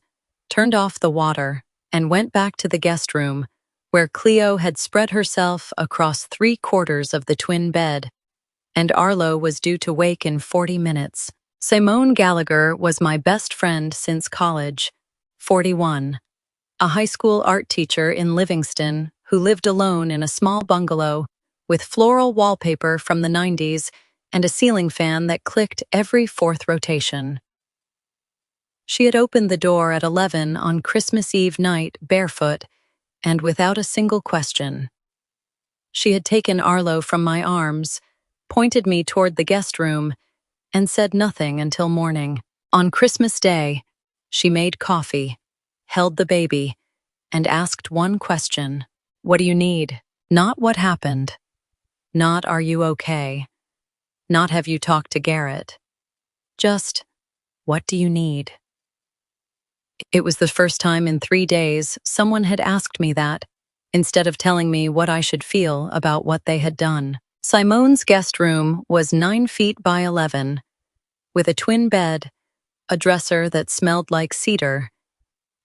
Speaker 1: turned off the water, and went back to the guest room, where Cleo had spread herself across 3/4 of the twin bed, and Arlo was due to wake in 40 minutes. Simone Gallagher was my best friend since college, 41, a high school art teacher in Livingston who lived alone in a small bungalow with floral wallpaper from the 90s and a ceiling fan that clicked every 4th rotation. She had opened the door at 11 on Christmas Eve night, barefoot, and without a single question. She had taken Arlo from my arms, pointed me toward the guest room, and said nothing until morning. On Christmas Day, she made coffee, held the baby, and asked one question. What do you need? Not what happened. Not are you okay. Not have you talked to Garrett. Just, what do you need? It was the first time in 3 days someone had asked me that, instead of telling me what I should feel about what they had done. Simone's guest room was 9 feet by 11, with a twin bed, a dresser that smelled like cedar,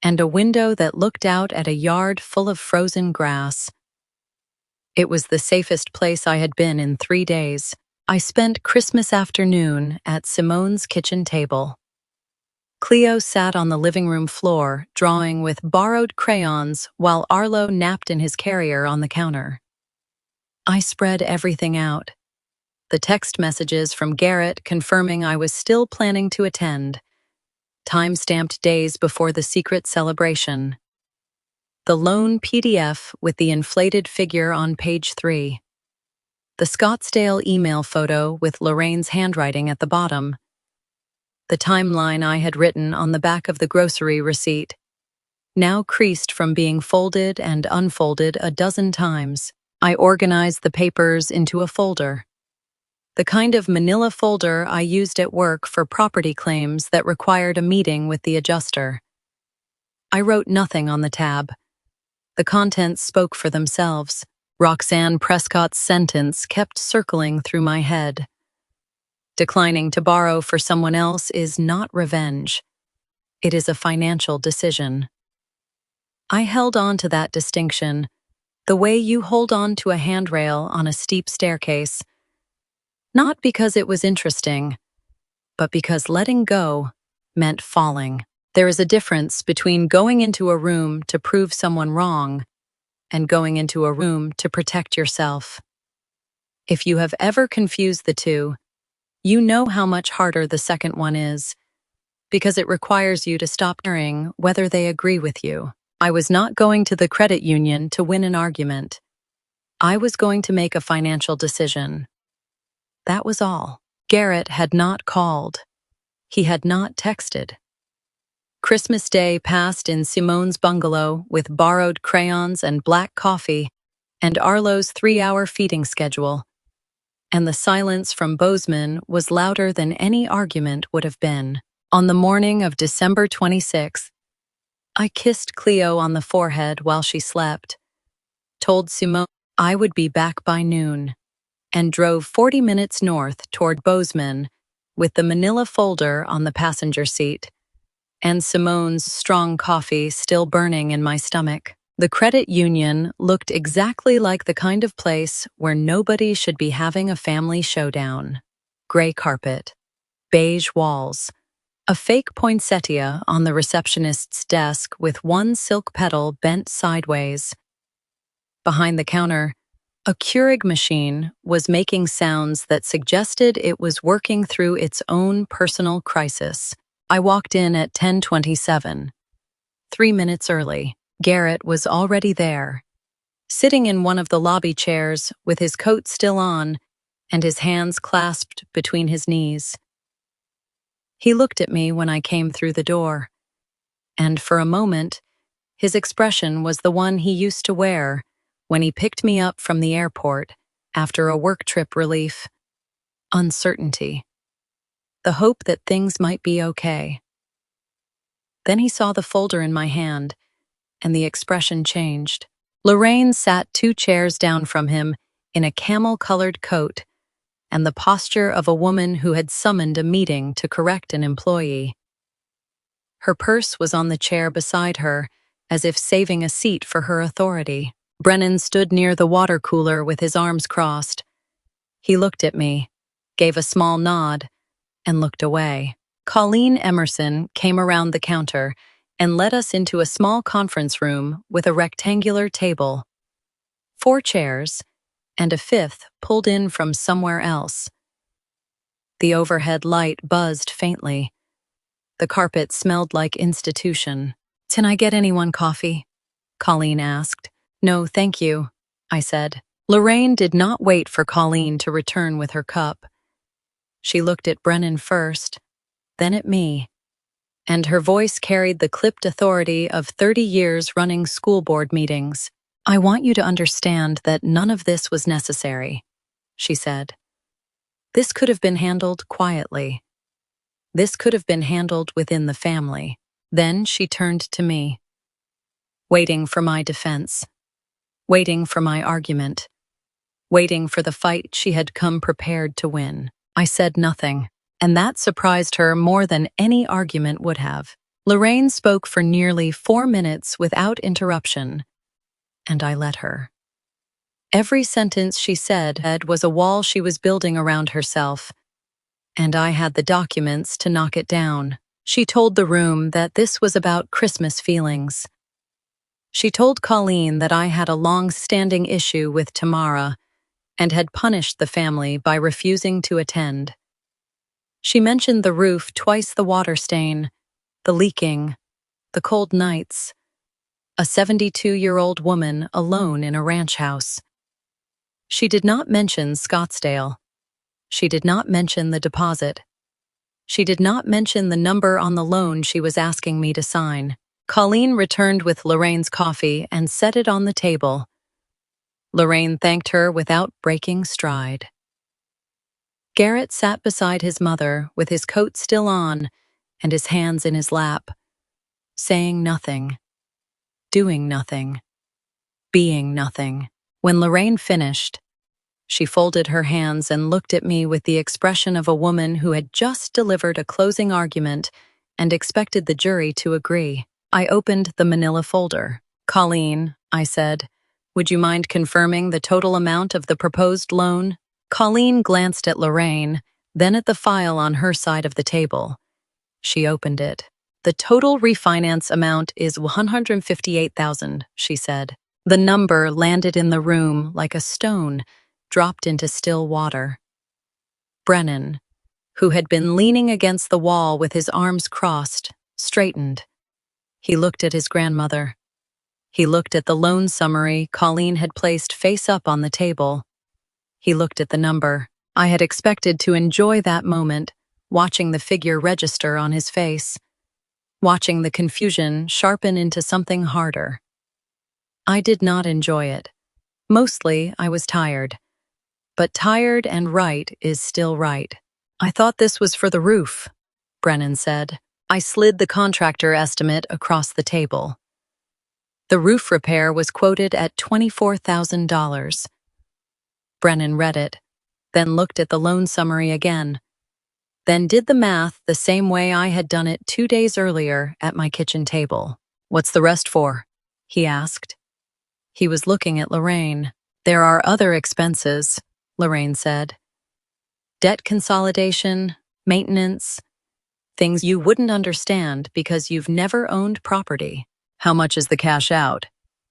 Speaker 1: and a window that looked out at a yard full of frozen grass. It was the safest place I had been in 3 days. I spent Christmas afternoon at Simone's kitchen table. Cleo sat on the living room floor, drawing with borrowed crayons while Arlo napped in his carrier on the counter. I spread everything out. The text messages from Garrett confirming I was still planning to attend, time-stamped days before the secret celebration. The lone PDF with the inflated figure on page 3. The Scottsdale email photo with Lorraine's handwriting at the bottom. The timeline I had written on the back of the grocery receipt, now creased from being folded and unfolded a dozen times. I organized the papers into a folder. The kind of manila folder I used at work for property claims that required a meeting with the adjuster. I wrote nothing on the tab. The contents spoke for themselves. Roxanne Prescott's sentence kept circling through my head. Declining to borrow for someone else is not revenge. It is a financial decision. I held on to that distinction, the way you hold on to a handrail on a steep staircase, not because it was interesting, but because letting go meant falling. There is a difference between going into a room to prove someone wrong and going into a room to protect yourself. If you have ever confused the two, you know how much harder the second one is, because it requires you to stop caring whether they agree with you. I was not going to the credit union to win an argument. I was going to make a financial decision. That was all. Garrett had not called. He had not texted. Christmas Day passed in Simone's bungalow with borrowed crayons and black coffee and Arlo's 3-hour feeding schedule. And the silence from Bozeman was louder than any argument would have been. On the morning of December 26th, I kissed Cleo on the forehead while she slept, told Simone I would be back by noon. and drove 40 minutes north toward Bozeman with the manila folder on the passenger seat and Simone's strong coffee still burning in my stomach. The credit union looked exactly like the kind of place where nobody should be having a family showdown. Gray carpet, beige walls, a fake poinsettia on the receptionist's desk with one silk petal bent sideways. Behind the counter, a Keurig machine was making sounds that suggested it was working through its own personal crisis. I walked in at 10:27, 3 minutes early. Garrett was already there, sitting in one of the lobby chairs with his coat still on and his hands clasped between his knees. He looked at me when I came through the door, and for a moment, his expression was the one he used to wear when he picked me up from the airport after a work trip relief. Uncertainty. The hope that things might be okay. Then he saw the folder in my hand, and the expression changed. Lorraine sat 2 chairs down from him in a camel-colored coat and the posture of a woman who had summoned a meeting to correct an employee. Her purse was on the chair beside her, as if saving a seat for her authority. Brennan stood near the water cooler with his arms crossed. He looked at me, gave a small nod, and looked away. Colleen Emerson came around the counter and led us into a small conference room with a rectangular table, 4 chairs, and a 5th pulled in from somewhere else. The overhead light buzzed faintly. The carpet smelled like institution. "Can I get anyone coffee?" Colleen asked. "No, thank you," I said. Lorraine did not wait for Colleen to return with her cup. She looked at Brennan first, then at me, and her voice carried the clipped authority of 30 years running school board meetings. "I want you to understand that none of this was necessary," she said. "This could have been handled quietly. This could have been handled within the family." Then she turned to me, waiting for my defense, waiting for my argument, waiting for the fight she had come prepared to win. I said nothing, and that surprised her more than any argument would have. Lorraine spoke for nearly 4 minutes without interruption, and I let her. Every sentence she said was a wall she was building around herself, and I had the documents to knock it down. She told the room that this was about Christmas feelings. She told Colleen that I had a long-standing issue with Tamara and had punished the family by refusing to attend. She mentioned the roof twice the water stain, the leaking, the cold nights, a 72-year-old woman alone in a ranch house. She did not mention Scottsdale. She did not mention the deposit. She did not mention the number on the loan she was asking me to sign. Colleen returned with Lorraine's coffee and set it on the table. Lorraine thanked her without breaking stride. Garrett sat beside his mother with his coat still on and his hands in his lap, saying nothing, doing nothing, being nothing. When Lorraine finished, she folded her hands and looked at me with the expression of a woman who had just delivered a closing argument and expected the jury to agree. I opened the manila folder. "Colleen," I said, "would you mind confirming the total amount of the proposed loan?" Colleen glanced at Lorraine, then at the file on her side of the table. She opened it. "The total refinance amount is $158,000, she said. The number landed in the room like a stone dropped into still water. Brennan, who had been leaning against the wall with his arms crossed, straightened. He looked at his grandmother. He looked at the loan summary Colleen had placed face up on the table. He looked at the number. I had expected to enjoy that moment, watching the figure register on his face, watching the confusion sharpen into something harder. I did not enjoy it. Mostly, I was tired. But tired and right is still right. "I thought this was for the roof," Brennan said. I slid the contractor estimate across the table. The roof repair was quoted at $24,000. Brennan read it. then looked at the loan summary again, then did the math the same way I had done it 2 days earlier at my kitchen table. "What's the rest for?" he asked. He was looking at Lorraine. "There are other expenses," Lorraine said. "Debt consolidation, maintenance, things you wouldn't understand because you've never owned property." "How much is the cash out?"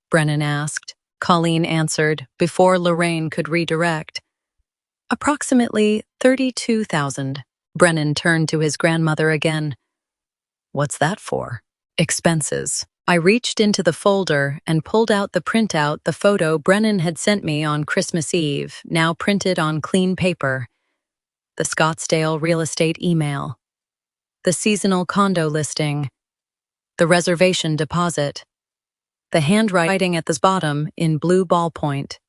Speaker 1: Brennan asked. Colleen answered before Lorraine could redirect. "Approximately 32,000. Brennan turned to his grandmother again. "What's that for?" "Expenses." I reached into the folder and pulled out the printout the photo Brennan had sent me on Christmas Eve, now printed on clean paper. The Scottsdale real estate email. The seasonal condo listing. The reservation deposit. The handwriting at the bottom in blue ballpoint.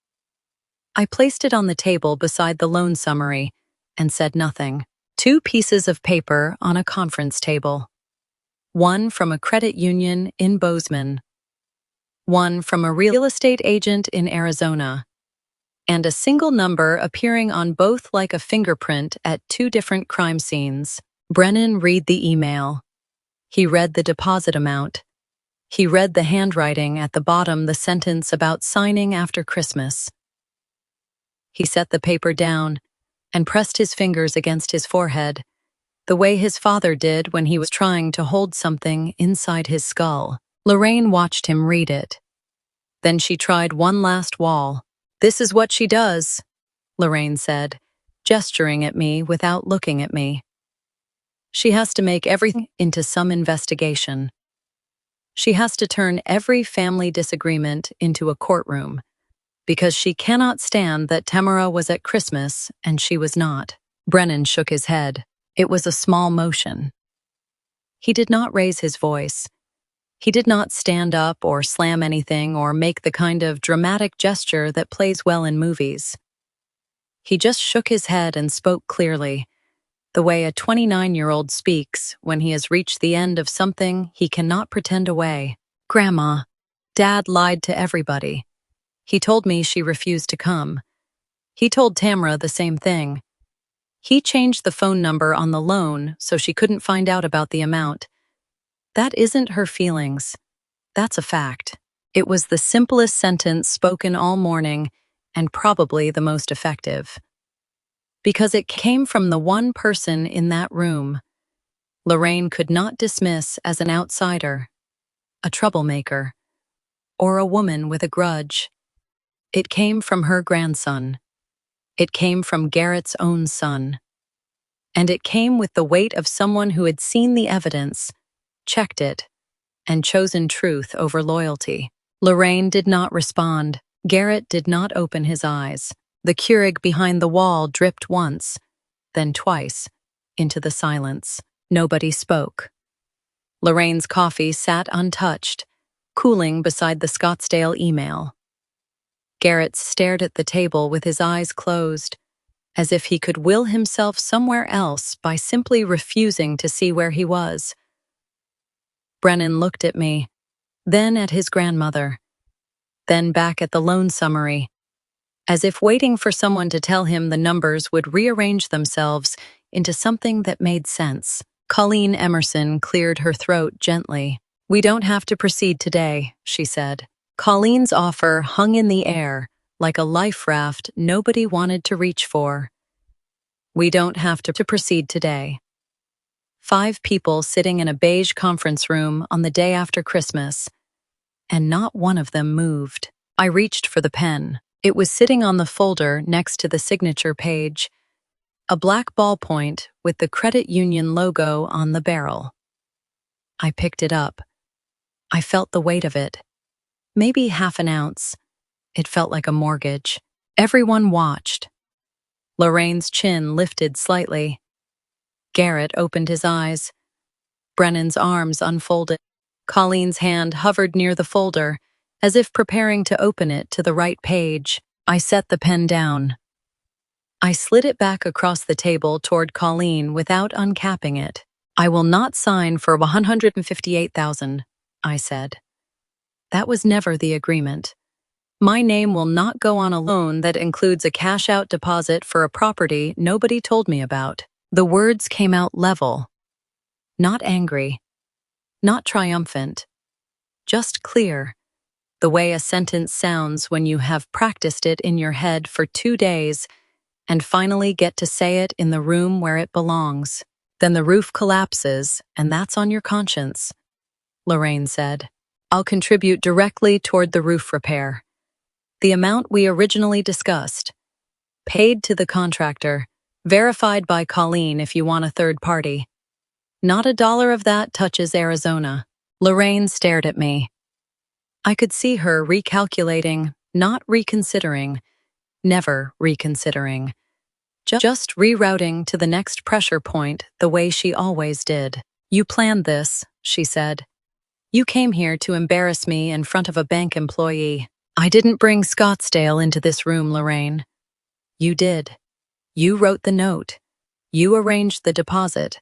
Speaker 1: I placed it on the table beside the loan summary and said nothing. 2 pieces of paper on a conference table. One from a credit union in Bozeman. One from a real estate agent in Arizona. And a single number appearing on both like a fingerprint at 2 different crime scenes. Brennan read the email. He read the deposit amount. He read the handwriting at the bottom, the sentence about signing after Christmas. He set the paper down and pressed his fingers against his forehead, the way his father did when he was trying to hold something inside his skull. Lorraine watched him read it. Then she tried one last wall. "This is what she does," Lorraine said, gesturing at me without looking at me. "She has to make everything into some investigation. She has to turn every family disagreement into a courtroom, because she cannot stand that Tamara was at Christmas and she was not." Brennan shook his head. It was a small motion. He did not raise his voice. He did not stand up or slam anything or make the kind of dramatic gesture that plays well in movies. He just shook his head and spoke clearly, the way a 29-year-old speaks when he has reached the end of something he cannot pretend away. "Grandma, Dad lied to everybody. He told me she refused to come. He told Tamara the same thing. He changed the phone number on the loan so she couldn't find out about the amount. That isn't her feelings. That's a fact." It was the simplest sentence spoken all morning and probably the most effective. Because it came from the one person in that room Lorraine could not dismiss as an outsider, a troublemaker, or a woman with a grudge. It came from her grandson. It came from Garrett's own son. And it came with the weight of someone who had seen the evidence, checked it, and chosen truth over loyalty. Lorraine did not respond. Garrett did not open his eyes. The Keurig behind the wall dripped once, then twice, into the silence. Nobody spoke. Lorraine's coffee sat untouched, cooling beside the Scottsdale email. Garrett stared at the table with his eyes closed, as if he could will himself somewhere else by simply refusing to see where he was. Brennan looked at me, then at his grandmother, then back at the loan summary, as if waiting for someone to tell him the numbers would rearrange themselves into something that made sense. Colleen Emerson cleared her throat gently. "We don't have to proceed today," she said. Colleen's offer hung in the air like a life raft nobody wanted to reach for. "We don't have to proceed today." 5 people sitting in a beige conference room on the day after Christmas, and not one of them moved. I reached for the pen. It was sitting on the folder next to the signature page, a black ballpoint with the credit union logo on the barrel. I picked it up. I felt the weight of it. Maybe half an ounce. It felt like a mortgage. Everyone watched. Lorraine's chin lifted slightly. Garrett opened his eyes. Brennan's arms unfolded. Colleen's hand hovered near the folder, as if preparing to open it to the right page. I set the pen down. I slid it back across the table toward Colleen without uncapping it. "I will not sign for $158,000, I said. That was never the agreement. My name will not go on a loan that includes a cash-out deposit for a property nobody told me about. The words came out level, not angry, not triumphant, just clear, the way a sentence sounds when you have practiced it in your head for 2 days and finally get to say it in the room where it belongs. Then the roof collapses, and that's on your conscience, Lorraine said. I'll contribute directly toward the roof repair. The amount we originally discussed. Paid to the contractor, verified by Colleen if you want a third party. Not a dollar of that touches Arizona. Lorraine stared at me. I could see her recalculating, not reconsidering, never reconsidering. Just rerouting to the next pressure point the way she always did. You planned this, she said. You came here to embarrass me in front of a bank employee. I didn't bring Scottsdale into this room, Lorraine. You did. You wrote the note. You arranged the deposit.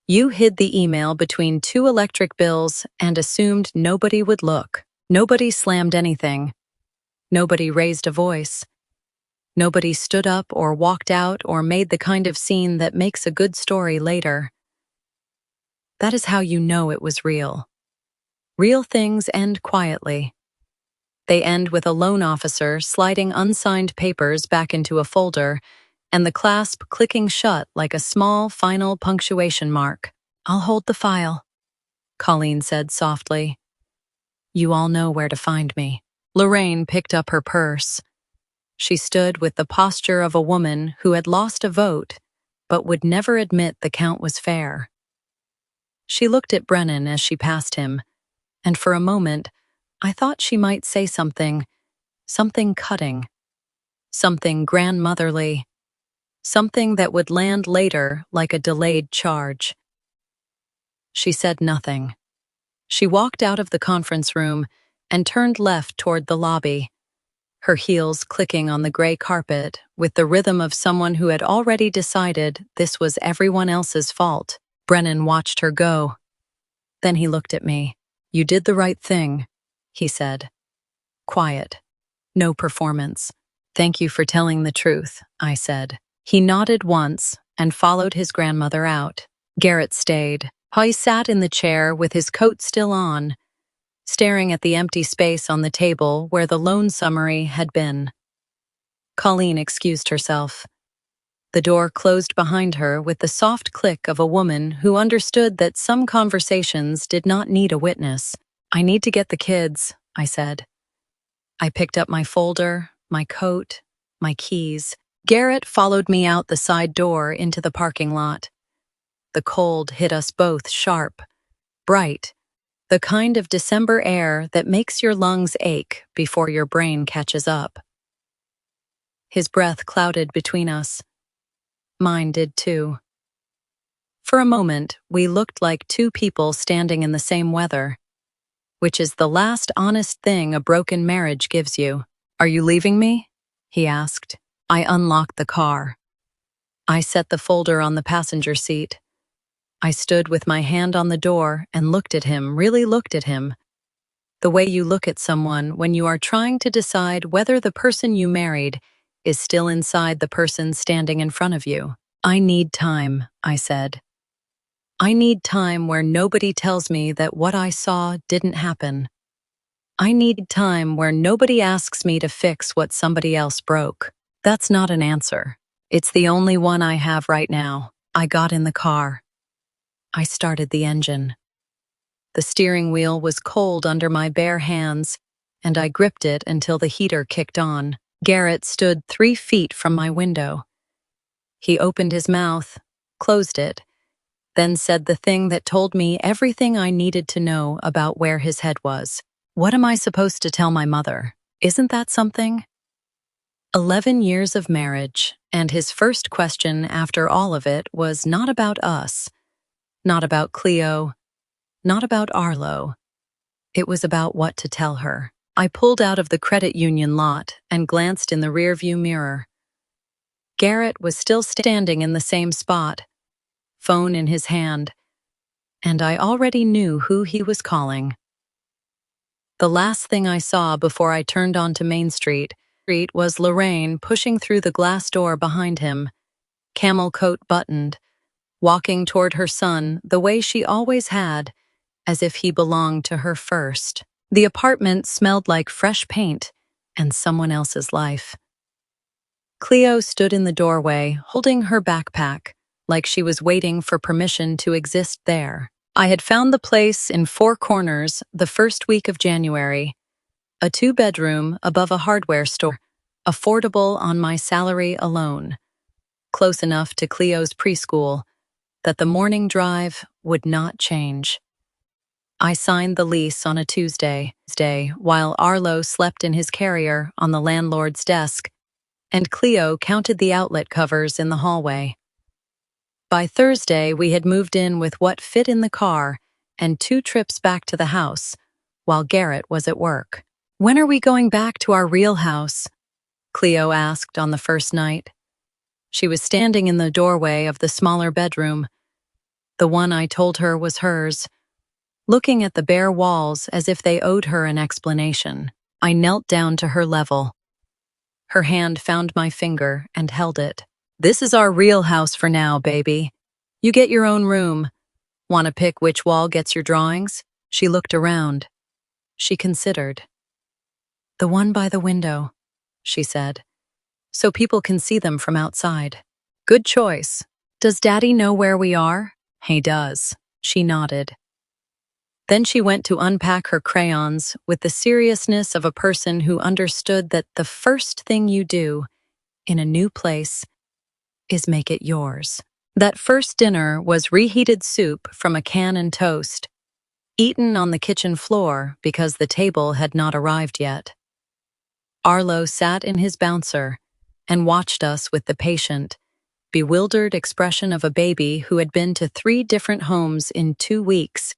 Speaker 1: You hid the email between 2 electric bills and assumed nobody would look. Nobody slammed anything. Nobody raised a voice. Nobody stood up or walked out or made the kind of scene that makes a good story later. That is how you know it was real. Real things end quietly. They end with a loan officer sliding unsigned papers back into a folder and the clasp clicking shut like a small final punctuation mark. I'll hold the file, Colleen said softly. You all know where to find me. Lorraine picked up her purse. She stood with the posture of a woman who had lost a vote, but would never admit the count was fair. She looked at Brennan as she passed him, and for a moment, I thought she might say something cutting, something grandmotherly, something that would land later like a delayed charge. She said nothing. She walked out of the conference room and turned left toward the lobby, her heels clicking on the gray carpet with the rhythm of someone who had already decided this was everyone else's fault. Brennan watched her go. Then he looked at me. You did the right thing, he said. Quiet. No performance. Thank you for telling the truth, I said. He nodded once and followed his grandmother out. Garrett stayed. He sat in the chair with his coat still on, staring at the empty space on the table where the loan summary had been. Colleen excused herself. The door closed behind her with the soft click of a woman who understood that some conversations did not need a witness. I need to get the kids, I said. I picked up my folder, my coat, my keys. Garrett followed me out the side door into the parking lot. The cold hit us both sharp, bright, the kind of December air that makes your lungs ache before your brain catches up. His breath clouded between us. Mine did too. For a moment, we looked like 2 people standing in the same weather, which is the last honest thing a broken marriage gives you. Are you leaving me? He asked. I unlocked the car. I set the folder on the passenger seat. I stood with my hand on the door and looked at him, really looked at him. The way you look at someone when you are trying to decide whether the person you married is still inside the person standing in front of you. I need time, I said. I need time where nobody tells me that what I saw didn't happen. I need time where nobody asks me to fix what somebody else broke. That's not an answer. It's the only one I have right now. I got in the car. I started the engine. The steering wheel was cold under my bare hands, and I gripped it until the heater kicked on. Garrett stood 3 feet from my window. He opened his mouth, closed it, then said the thing that told me everything I needed to know about where his head was. What am I supposed to tell my mother? Isn't that something? 11 years of marriage, and his first question after all of it was not about us. Not about Cleo, not about Arlo. It was about what to tell her. I pulled out of the credit union lot and glanced in the rearview mirror. Garrett was still standing in the same spot, phone in his hand, and I already knew who he was calling. The last thing I saw before I turned onto Main Street was Lorraine pushing through the glass door behind him, camel coat buttoned, walking toward her son the way she always had, as if he belonged to her first. The apartment smelled like fresh paint and someone else's life. Cleo stood in the doorway, holding her backpack, like she was waiting for permission to exist there. I had found the place in Four Corners the first week of January, a 2-bedroom above a hardware store, affordable on my salary alone, close enough to Cleo's preschool that the morning drive would not change. I signed the lease on a Tuesday, while Arlo slept in his carrier on the landlord's desk, and Cleo counted the outlet covers in the hallway. By Thursday, we had moved in with what fit in the car and 2 trips back to the house, while Garrett was at work. "When are we going back to our real house?" Cleo asked on the first night. She was standing in the doorway of the smaller bedroom, the one I told her was hers, looking at the bare walls as if they owed her an explanation. I knelt down to her level. Her hand found my finger and held it. "This is our real house for now, baby. You get your own room. Want to pick which wall gets your drawings?" She looked around. She considered. "The one by the window," she said, "so people can see them from outside." "Good choice. Does Daddy know where we are?" "He does." She nodded. Then she went to unpack her crayons with the seriousness of a person who understood that the first thing you do in a new place is make it yours. That first dinner was reheated soup from a can and toast, eaten on the kitchen floor because the table had not arrived yet. Arlo sat in his bouncer and watched us with the patient, bewildered expression of a baby who had been to 3 different homes in 2 weeks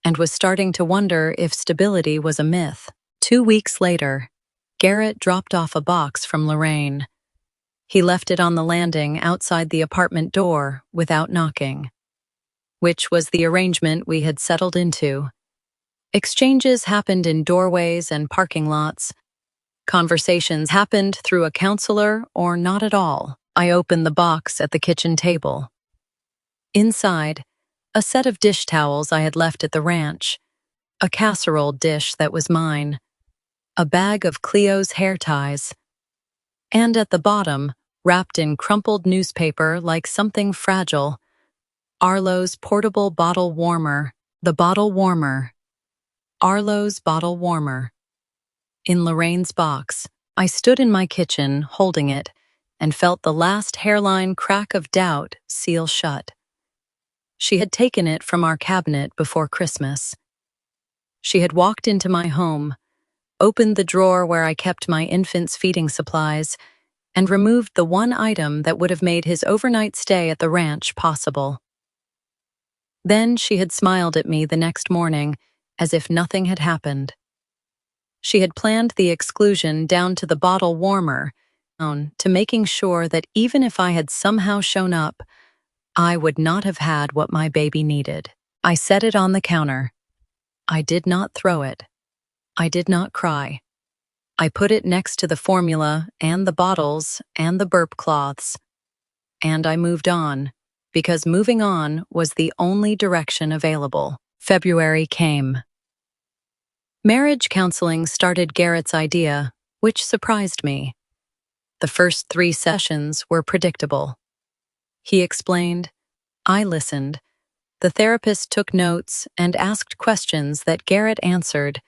Speaker 1: and was starting to wonder if stability was a myth. 2 weeks later, Garrett dropped off a box from Lorraine. He left it on the landing outside the apartment door without knocking, which was the arrangement we had settled into. Exchanges happened in doorways and parking lots. Conversations happened through a counselor or not at all. I opened the box at the kitchen table. Inside, a set of dish towels I had left at the ranch, a casserole dish that was mine, a bag of Cleo's hair ties, and at the bottom, wrapped in crumpled newspaper like something fragile, Arlo's portable bottle warmer, the bottle warmer. Arlo's bottle warmer. In Lorraine's box, I stood in my kitchen holding it and felt the last hairline crack of doubt seal shut. She had taken it from our cabinet before Christmas. She had walked into my home, opened the drawer where I kept my infant's feeding supplies, and removed the one item that would have made his overnight stay at the ranch possible. Then she had smiled at me the next morning as if nothing had happened. She had planned the exclusion down to the bottle warmer, to making sure that even if I had somehow shown up, I would not have had what my baby needed. I set it on the counter. I did not throw it. I did not cry. I put it next to the formula and the bottles and the burp cloths. And I moved on, because moving on was the only direction available. February came. Marriage counseling started Garrett's idea, which surprised me. The first 3 sessions were predictable. He explained. I listened. The therapist took notes and asked questions that Garrett answered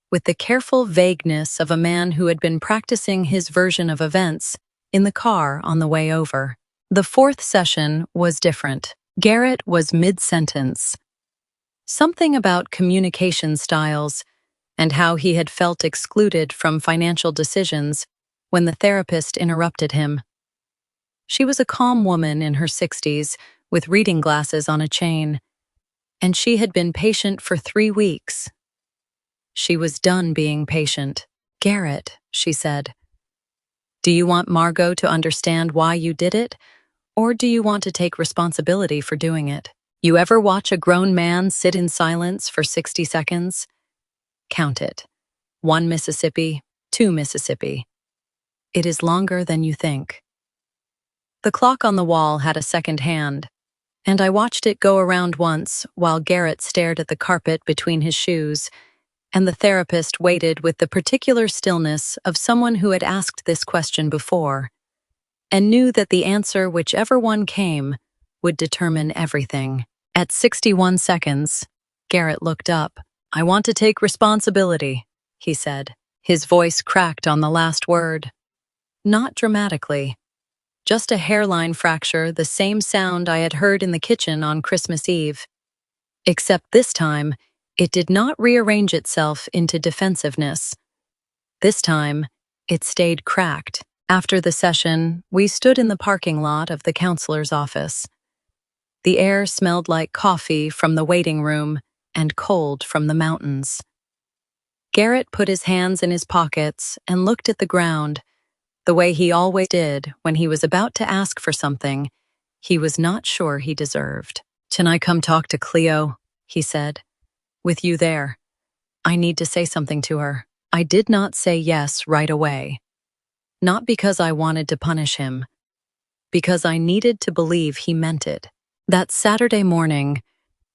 Speaker 1: with the careful vagueness of a man who had been practicing his version of events in the car on the way over. The 4th session was different. Garrett was mid-sentence. Something about communication styles and how he had felt excluded from financial decisions when the therapist interrupted him. She was a calm woman in her 60s with reading glasses on a chain, and she had been patient for 3 weeks. She was done being patient. "Garrett," she said, "do you want Margaux to understand why you did it, or do you want to take responsibility for doing it? You ever watch a grown man sit in silence for 60 seconds? Count it. 1 Mississippi, 2 Mississippi. It is longer than you think. The clock on the wall had a second hand, and I watched it go around once while Garrett stared at the carpet between his shoes, and the therapist waited with the particular stillness of someone who had asked this question before, and knew that the answer, whichever one came, would determine everything. At 61 seconds, Garrett looked up. "I want to take responsibility," he said. His voice cracked on the last word. Not dramatically. Just a hairline fracture, the same sound I had heard in the kitchen on Christmas Eve. Except this time, it did not rearrange itself into defensiveness. This time, it stayed cracked. After the session, we stood in the parking lot of the counselor's office. The air smelled like coffee from the waiting room and cold from the mountains. Garrett put his hands in his pockets and looked at the ground, the way he always did when he was about to ask for something he was not sure he deserved. "Can I come talk to Cleo?" he said. "With you there. I need to say something to her." I did not say yes right away. Not because I wanted to punish him, because I needed to believe he meant it. That Saturday morning,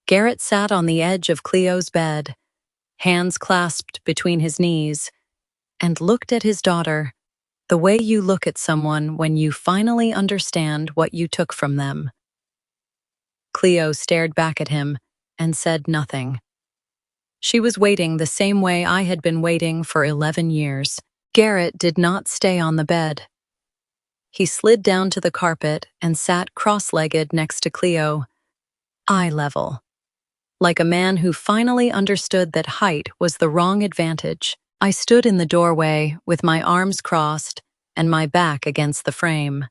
Speaker 1: Garrett sat on the edge of Cleo's bed, hands clasped between his knees, and looked at his daughter the way you look at someone when you finally understand what you took from them. Cleo stared back at him and said nothing. She was waiting the same way I had been waiting for 11 years. Garrett did not stay on the bed. He slid down to the carpet and sat cross-legged next to Cleo, eye level, like a man who finally understood that height was the wrong advantage. I stood in the doorway with my arms crossed and my back against the frame.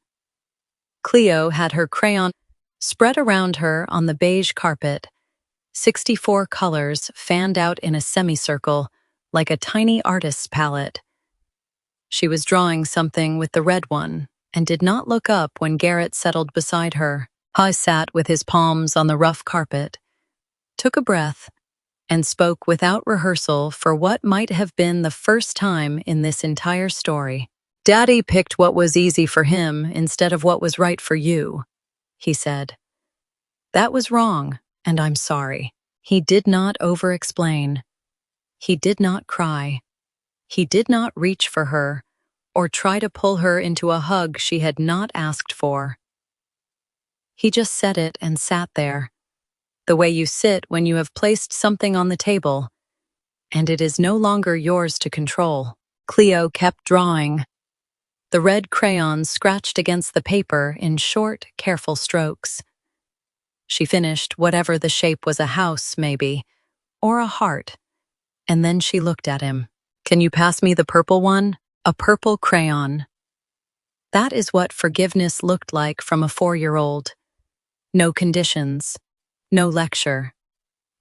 Speaker 1: Cleo had her crayon spread around her on the beige carpet, 64 colors fanned out in a semicircle like a tiny artist's palette. She was drawing something with the red one and did not look up when Garrett settled beside her. I sat with his palms on the rough carpet, took a breath, and spoke without rehearsal for what might have been the first time in this entire story. "Daddy picked what was easy for him instead of what was right for you," he said. "That was wrong, and I'm sorry." He did not over-explain. He did not cry. He did not reach for her or try to pull her into a hug she had not asked for. He just said it and sat there, the way you sit when you have placed something on the table, and it is no longer yours to control. Cleo kept drawing. The red crayon scratched against the paper in short, careful strokes. She finished whatever the shape was, a house, maybe, or a heart, and then she looked at him. "Can you pass me the purple one?" A purple crayon. That is what forgiveness looked like from a 4-year-old. No conditions, no lecture,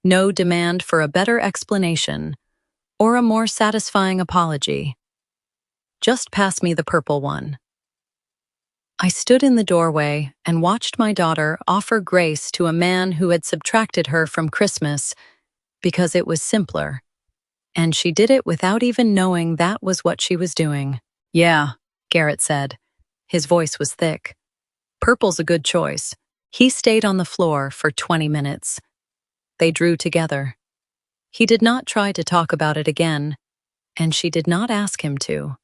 Speaker 1: no demand for a better explanation or a more satisfying apology. Just pass me the purple one. I stood in the doorway and watched my daughter offer grace to a man who had subtracted her from Christmas because it was simpler, and she did it without even knowing that was what she was doing. "Yeah," Garrett said. His voice was thick. "Purple's a good choice." He stayed on the floor for 20 minutes. They drew together. He did not try to talk about it again, and she did not ask him to.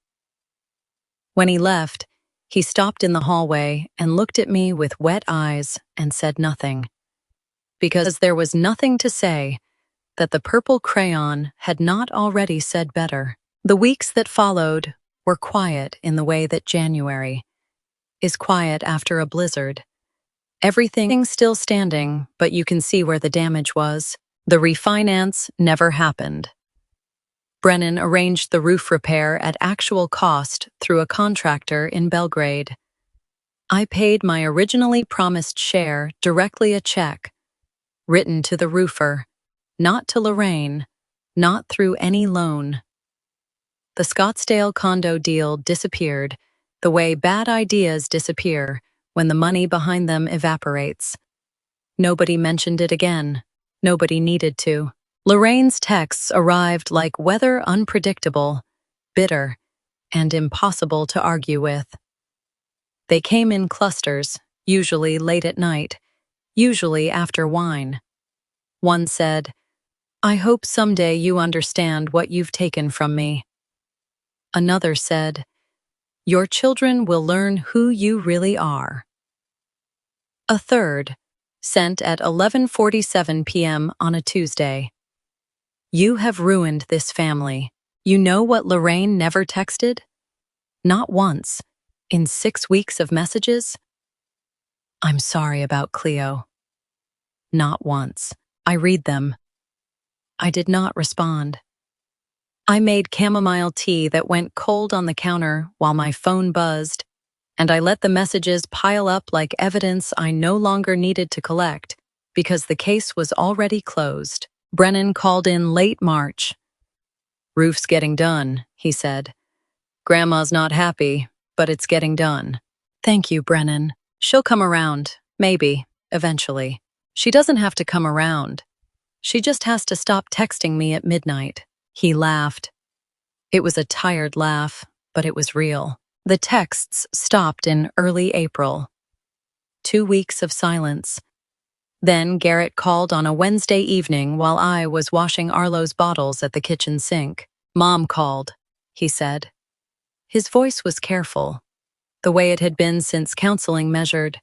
Speaker 1: When he left, he stopped in the hallway and looked at me with wet eyes and said nothing. Because there was nothing to say that the purple crayon had not already said better. The weeks that followed were quiet in the way that January is quiet after a blizzard. Everything still standing, but you can see where the damage was. The refinance never happened. Brennan arranged the roof repair at actual cost through a contractor in Belgrade. I paid my originally promised share directly, a check, written to the roofer, not to Lorraine, not through any loan. The Scottsdale condo deal disappeared the way bad ideas disappear when the money behind them evaporates. Nobody mentioned it again. Nobody needed to. Lorraine's texts arrived like weather, unpredictable, bitter, and impossible to argue with. They came in clusters, usually late at night, usually after wine. One said, "I hope someday you understand what you've taken from me." Another said, "Your children will learn who you really are." A third, sent at 11:47 p.m. on a Tuesday. "You have ruined this family. You know what Lorraine never texted? Not once. In 6 weeks of messages? I'm sorry about Cleo. Not once. I read them. I did not respond. I made chamomile tea that went cold on the counter while my phone buzzed, and I let the messages pile up like evidence I no longer needed to collect because the case was already closed. Brennan called in late March. "Roof's getting done," he said. "Grandma's not happy, but it's getting done." "Thank you, Brennan. She'll come around, maybe, eventually. She doesn't have to come around. She just has to stop texting me at midnight." He laughed. It was a tired laugh, but it was real. The texts stopped in early April. 2 weeks of silence. Then Garrett called on a Wednesday evening while I was washing Arlo's bottles at the kitchen sink. "Mom called," he said. His voice was careful, the way it had been since counseling measured,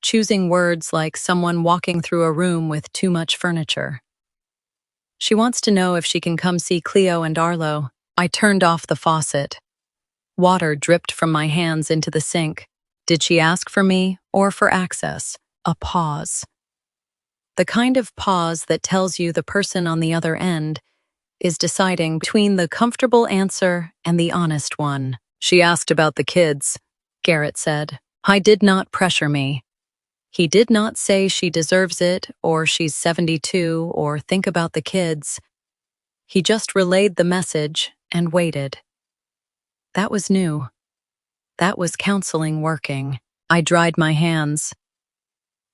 Speaker 1: choosing words like someone walking through a room with too much furniture. "She wants to know if she can come see Cleo and Arlo." I turned off the faucet. Water dripped from my hands into the sink. Did she ask for me or for access? A pause. The kind of pause that tells you the person on the other end is deciding between the comfortable answer and the honest one. "She asked about the kids," Garrett said. I did not pressure me. He did not say she deserves it, or she's 72, or think about the kids. He just relayed the message and waited. That was new. That was counseling working. I dried my hands.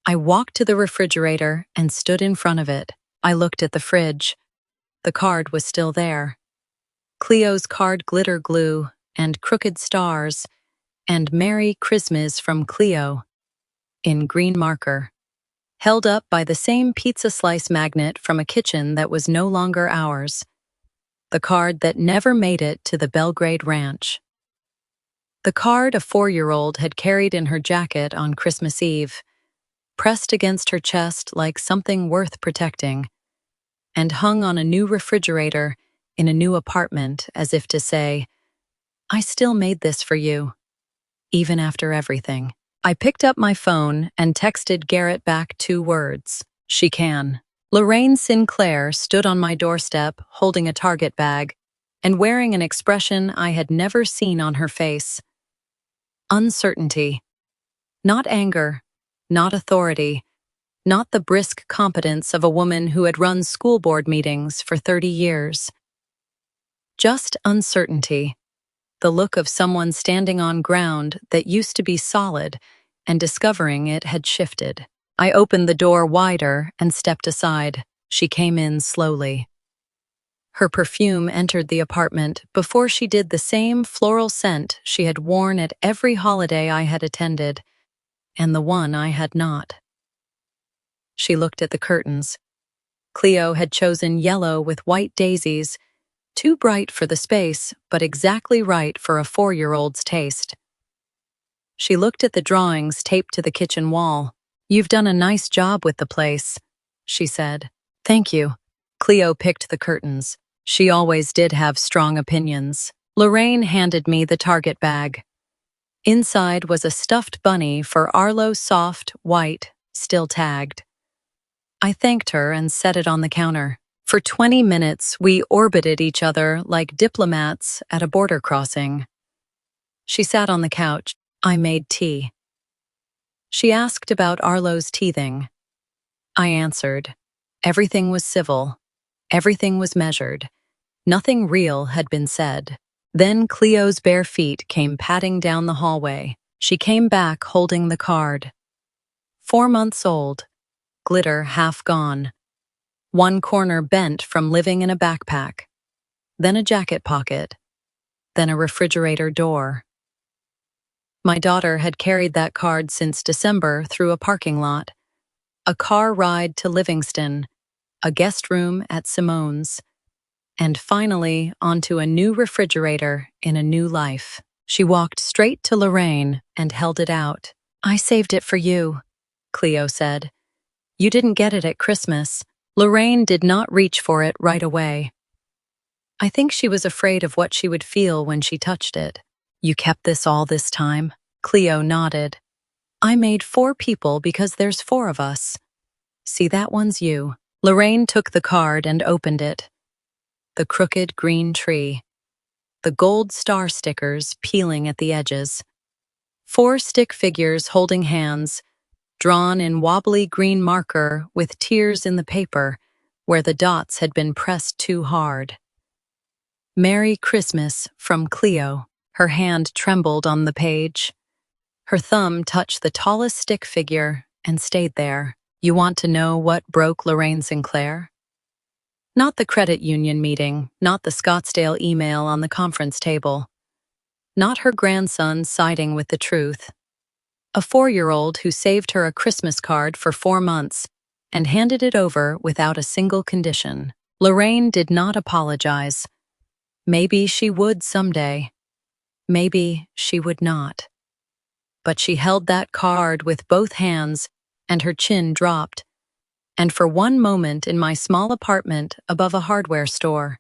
Speaker 1: I walked to the refrigerator and stood in front of it. I looked at the fridge. The card was still there. Cleo's card glitter glue and crooked stars and Merry Christmas from Cleo in green marker, held up by the same pizza slice magnet from a kitchen that was no longer ours. The card that never made it to the Belgrade Ranch. The card a 4-year-old had carried in her jacket on Christmas Eve, pressed against her chest like something worth protecting, and hung on a new refrigerator in a new apartment as if to say, "I still made this for you, even after everything." I picked up my phone and texted Garrett back 2 words, "She can." Lorraine Sinclair stood on my doorstep holding a Target bag and wearing an expression I had never seen on her face. Uncertainty. Not anger, not authority, not the brisk competence of a woman who had run school board meetings for 30 years. Just uncertainty. The look of someone standing on ground that used to be solid and discovering it had shifted. I opened the door wider and stepped aside. She came in slowly. Her perfume entered the apartment before she did the same floral scent she had worn at every holiday I had attended, and the one I had not. She looked at the curtains. Cleo had chosen yellow with white daisies, too bright for the space, but exactly right for a 4-year-old's taste. She looked at the drawings taped to the kitchen wall. "You've done a nice job with the place," she said. "Thank you." Cleo picked the curtains. She always did have strong opinions. Lorraine handed me the Target bag. Inside was a stuffed bunny for Arlo, soft, white, still tagged. I thanked her and set it on the counter. For 20 minutes, we orbited each other like diplomats at a border crossing. She sat on the couch. I made tea. She asked about Arlo's teething. I answered. Everything was civil. Everything was measured. Nothing real had been said. Then Cleo's bare feet came padding down the hallway. She came back holding the card. 4 months old. Glitter half gone. one corner bent from living in a backpack, then a jacket pocket, then a refrigerator door. My daughter had carried that card since December through a parking lot, a car ride to Livingston, a guest room at Simone's, and finally onto a new refrigerator in a new life. She walked straight to Lorraine and held it out. "I saved it for you," Cleo said. "You didn't get it at Christmas." Lorraine did not reach for it right away. I think she was afraid of what she would feel when she touched it. "You kept this all this time?" Cleo nodded. "I made 4 people because there's 4 of us. See, that one's you." Lorraine took the card and opened it. The crooked green tree. The gold star stickers peeling at the edges. 4 stick figures holding hands, drawn in wobbly green marker with tears in the paper where the dots had been pressed too hard. "Merry Christmas from Cleo." Her hand trembled on the page. Her thumb touched the tallest stick figure and stayed there. You want to know what broke Lorraine Sinclair? Not the credit union meeting, not the Scottsdale email on the conference table. Not her grandson siding with the truth. A 4-year-old who saved her a Christmas card for 4 months and handed it over without a single condition. Lorraine did not apologize. Maybe she would someday. Maybe she would not. But she held that card with both hands and her chin dropped. And for one moment in my small apartment above a hardware store,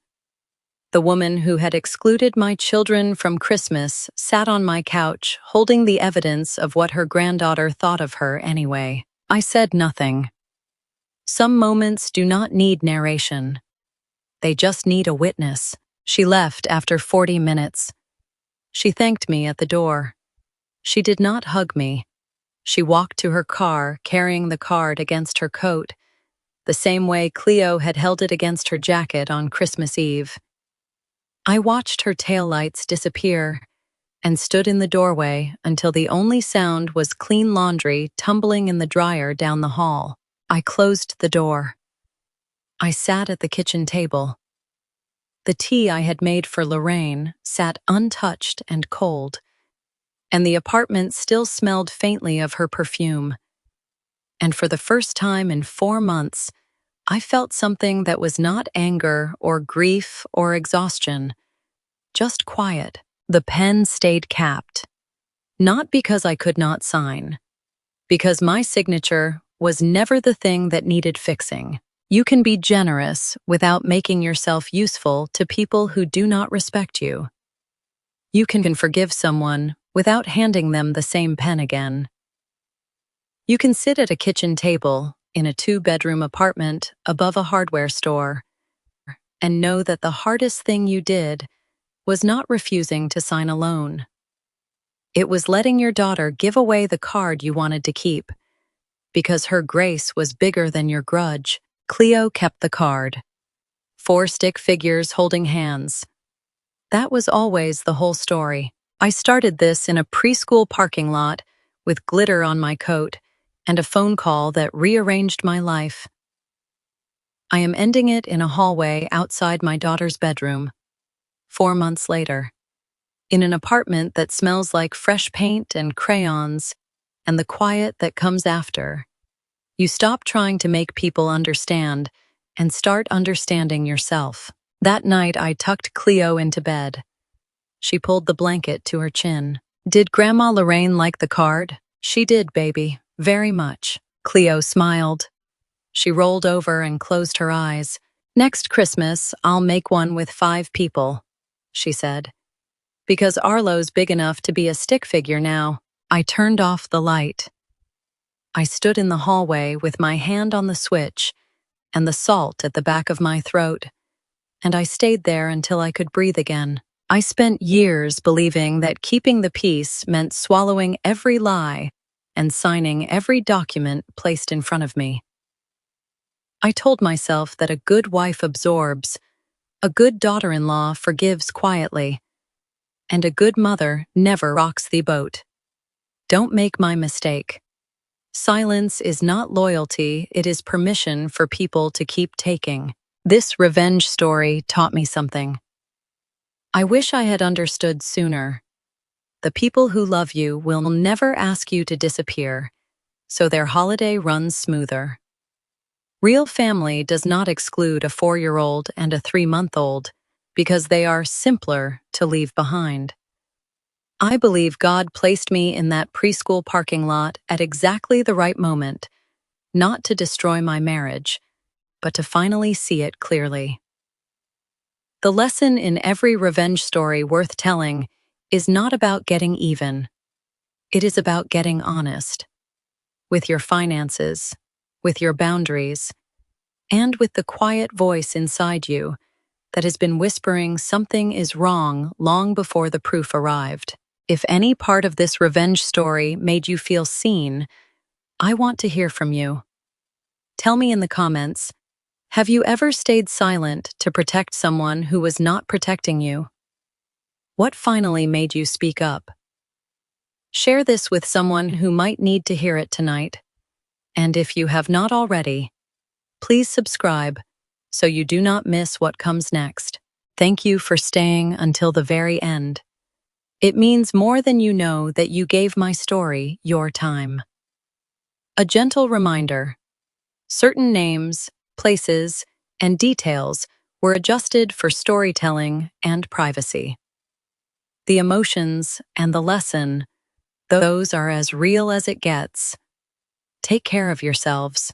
Speaker 1: the woman who had excluded my children from Christmas sat on my couch holding the evidence of what her granddaughter thought of her anyway. I said nothing. Some moments do not need narration. They just need a witness. She left after 40 minutes. She thanked me at the door. She did not hug me. She walked to her car carrying the card against her coat, the same way Cleo had held it against her jacket on Christmas Eve. I watched her taillights disappear and stood in the doorway until the only sound was clean laundry tumbling in the dryer down the hall. I closed the door. I sat at the kitchen table. The tea I had made for Lorraine sat untouched and cold, and the apartment still smelled faintly of her perfume. And for the first time in 4 months, I felt something that was not anger or grief or exhaustion, just quiet. The pen stayed capped, not because I could not sign, because my signature was never the thing that needed fixing. You can be generous without making yourself useful to people who do not respect you. You can forgive someone without handing them the same pen again. You can sit at a kitchen table in a 2-bedroom apartment above a hardware store and know that the hardest thing you did was not refusing to sign a loan. It was letting your daughter give away the card you wanted to keep, because her grace was bigger than your grudge. Cleo kept the card. 4 stick figures holding hands. That was always the whole story. I started this in a preschool parking lot with glitter on my coat and a phone call that rearranged my life. I am ending it in a hallway outside my daughter's bedroom, 4 months later, in an apartment that smells like fresh paint and crayons and the quiet that comes after. You stop trying to make people understand and start understanding yourself. That night, I tucked Cleo into bed. She pulled the blanket to her chin. "Did Grandma Lorraine like the card?" "She did, baby, very much." Cleo smiled. She rolled over and closed her eyes. "Next Christmas, I'll make one with 5 people," she said. "Because Arlo's big enough to be a stick figure now." I turned off the light. I stood in the hallway with my hand on the switch and the salt at the back of my throat, and I stayed there until I could breathe again. I spent years believing that keeping the peace meant swallowing every lie and signing every document placed in front of me. I told myself that a good wife absorbs, a good daughter-in-law forgives quietly, and a good mother never rocks the boat. Don't make my mistake. Silence is not loyalty, it is permission for people to keep taking. This revenge story taught me something. I wish I had understood sooner. The people who love you will never ask you to disappear, so their holiday runs smoother. Real family does not exclude a 4-year-old and a 3-month-old because they are simpler to leave behind. I believe God placed me in that preschool parking lot at exactly the right moment, not to destroy my marriage, but to finally see it clearly. The lesson in every revenge story worth telling is not about getting even. It is about getting honest. With your finances, with your boundaries, and with the quiet voice inside you that has been whispering something is wrong long before the proof arrived. If any part of this revenge story made you feel seen, I want to hear from you. Tell me in the comments, have you ever stayed silent to protect someone who was not protecting you? What finally made you speak up? Share this with someone who might need to hear it tonight. And if you have not already, please subscribe so you do not miss what comes next. Thank you for staying until the very end. It means more than you know that you gave my story your time. A gentle reminder: certain names, places, and details were adjusted for storytelling and privacy. The emotions and the lesson, those are as real as it gets. Take care of yourselves.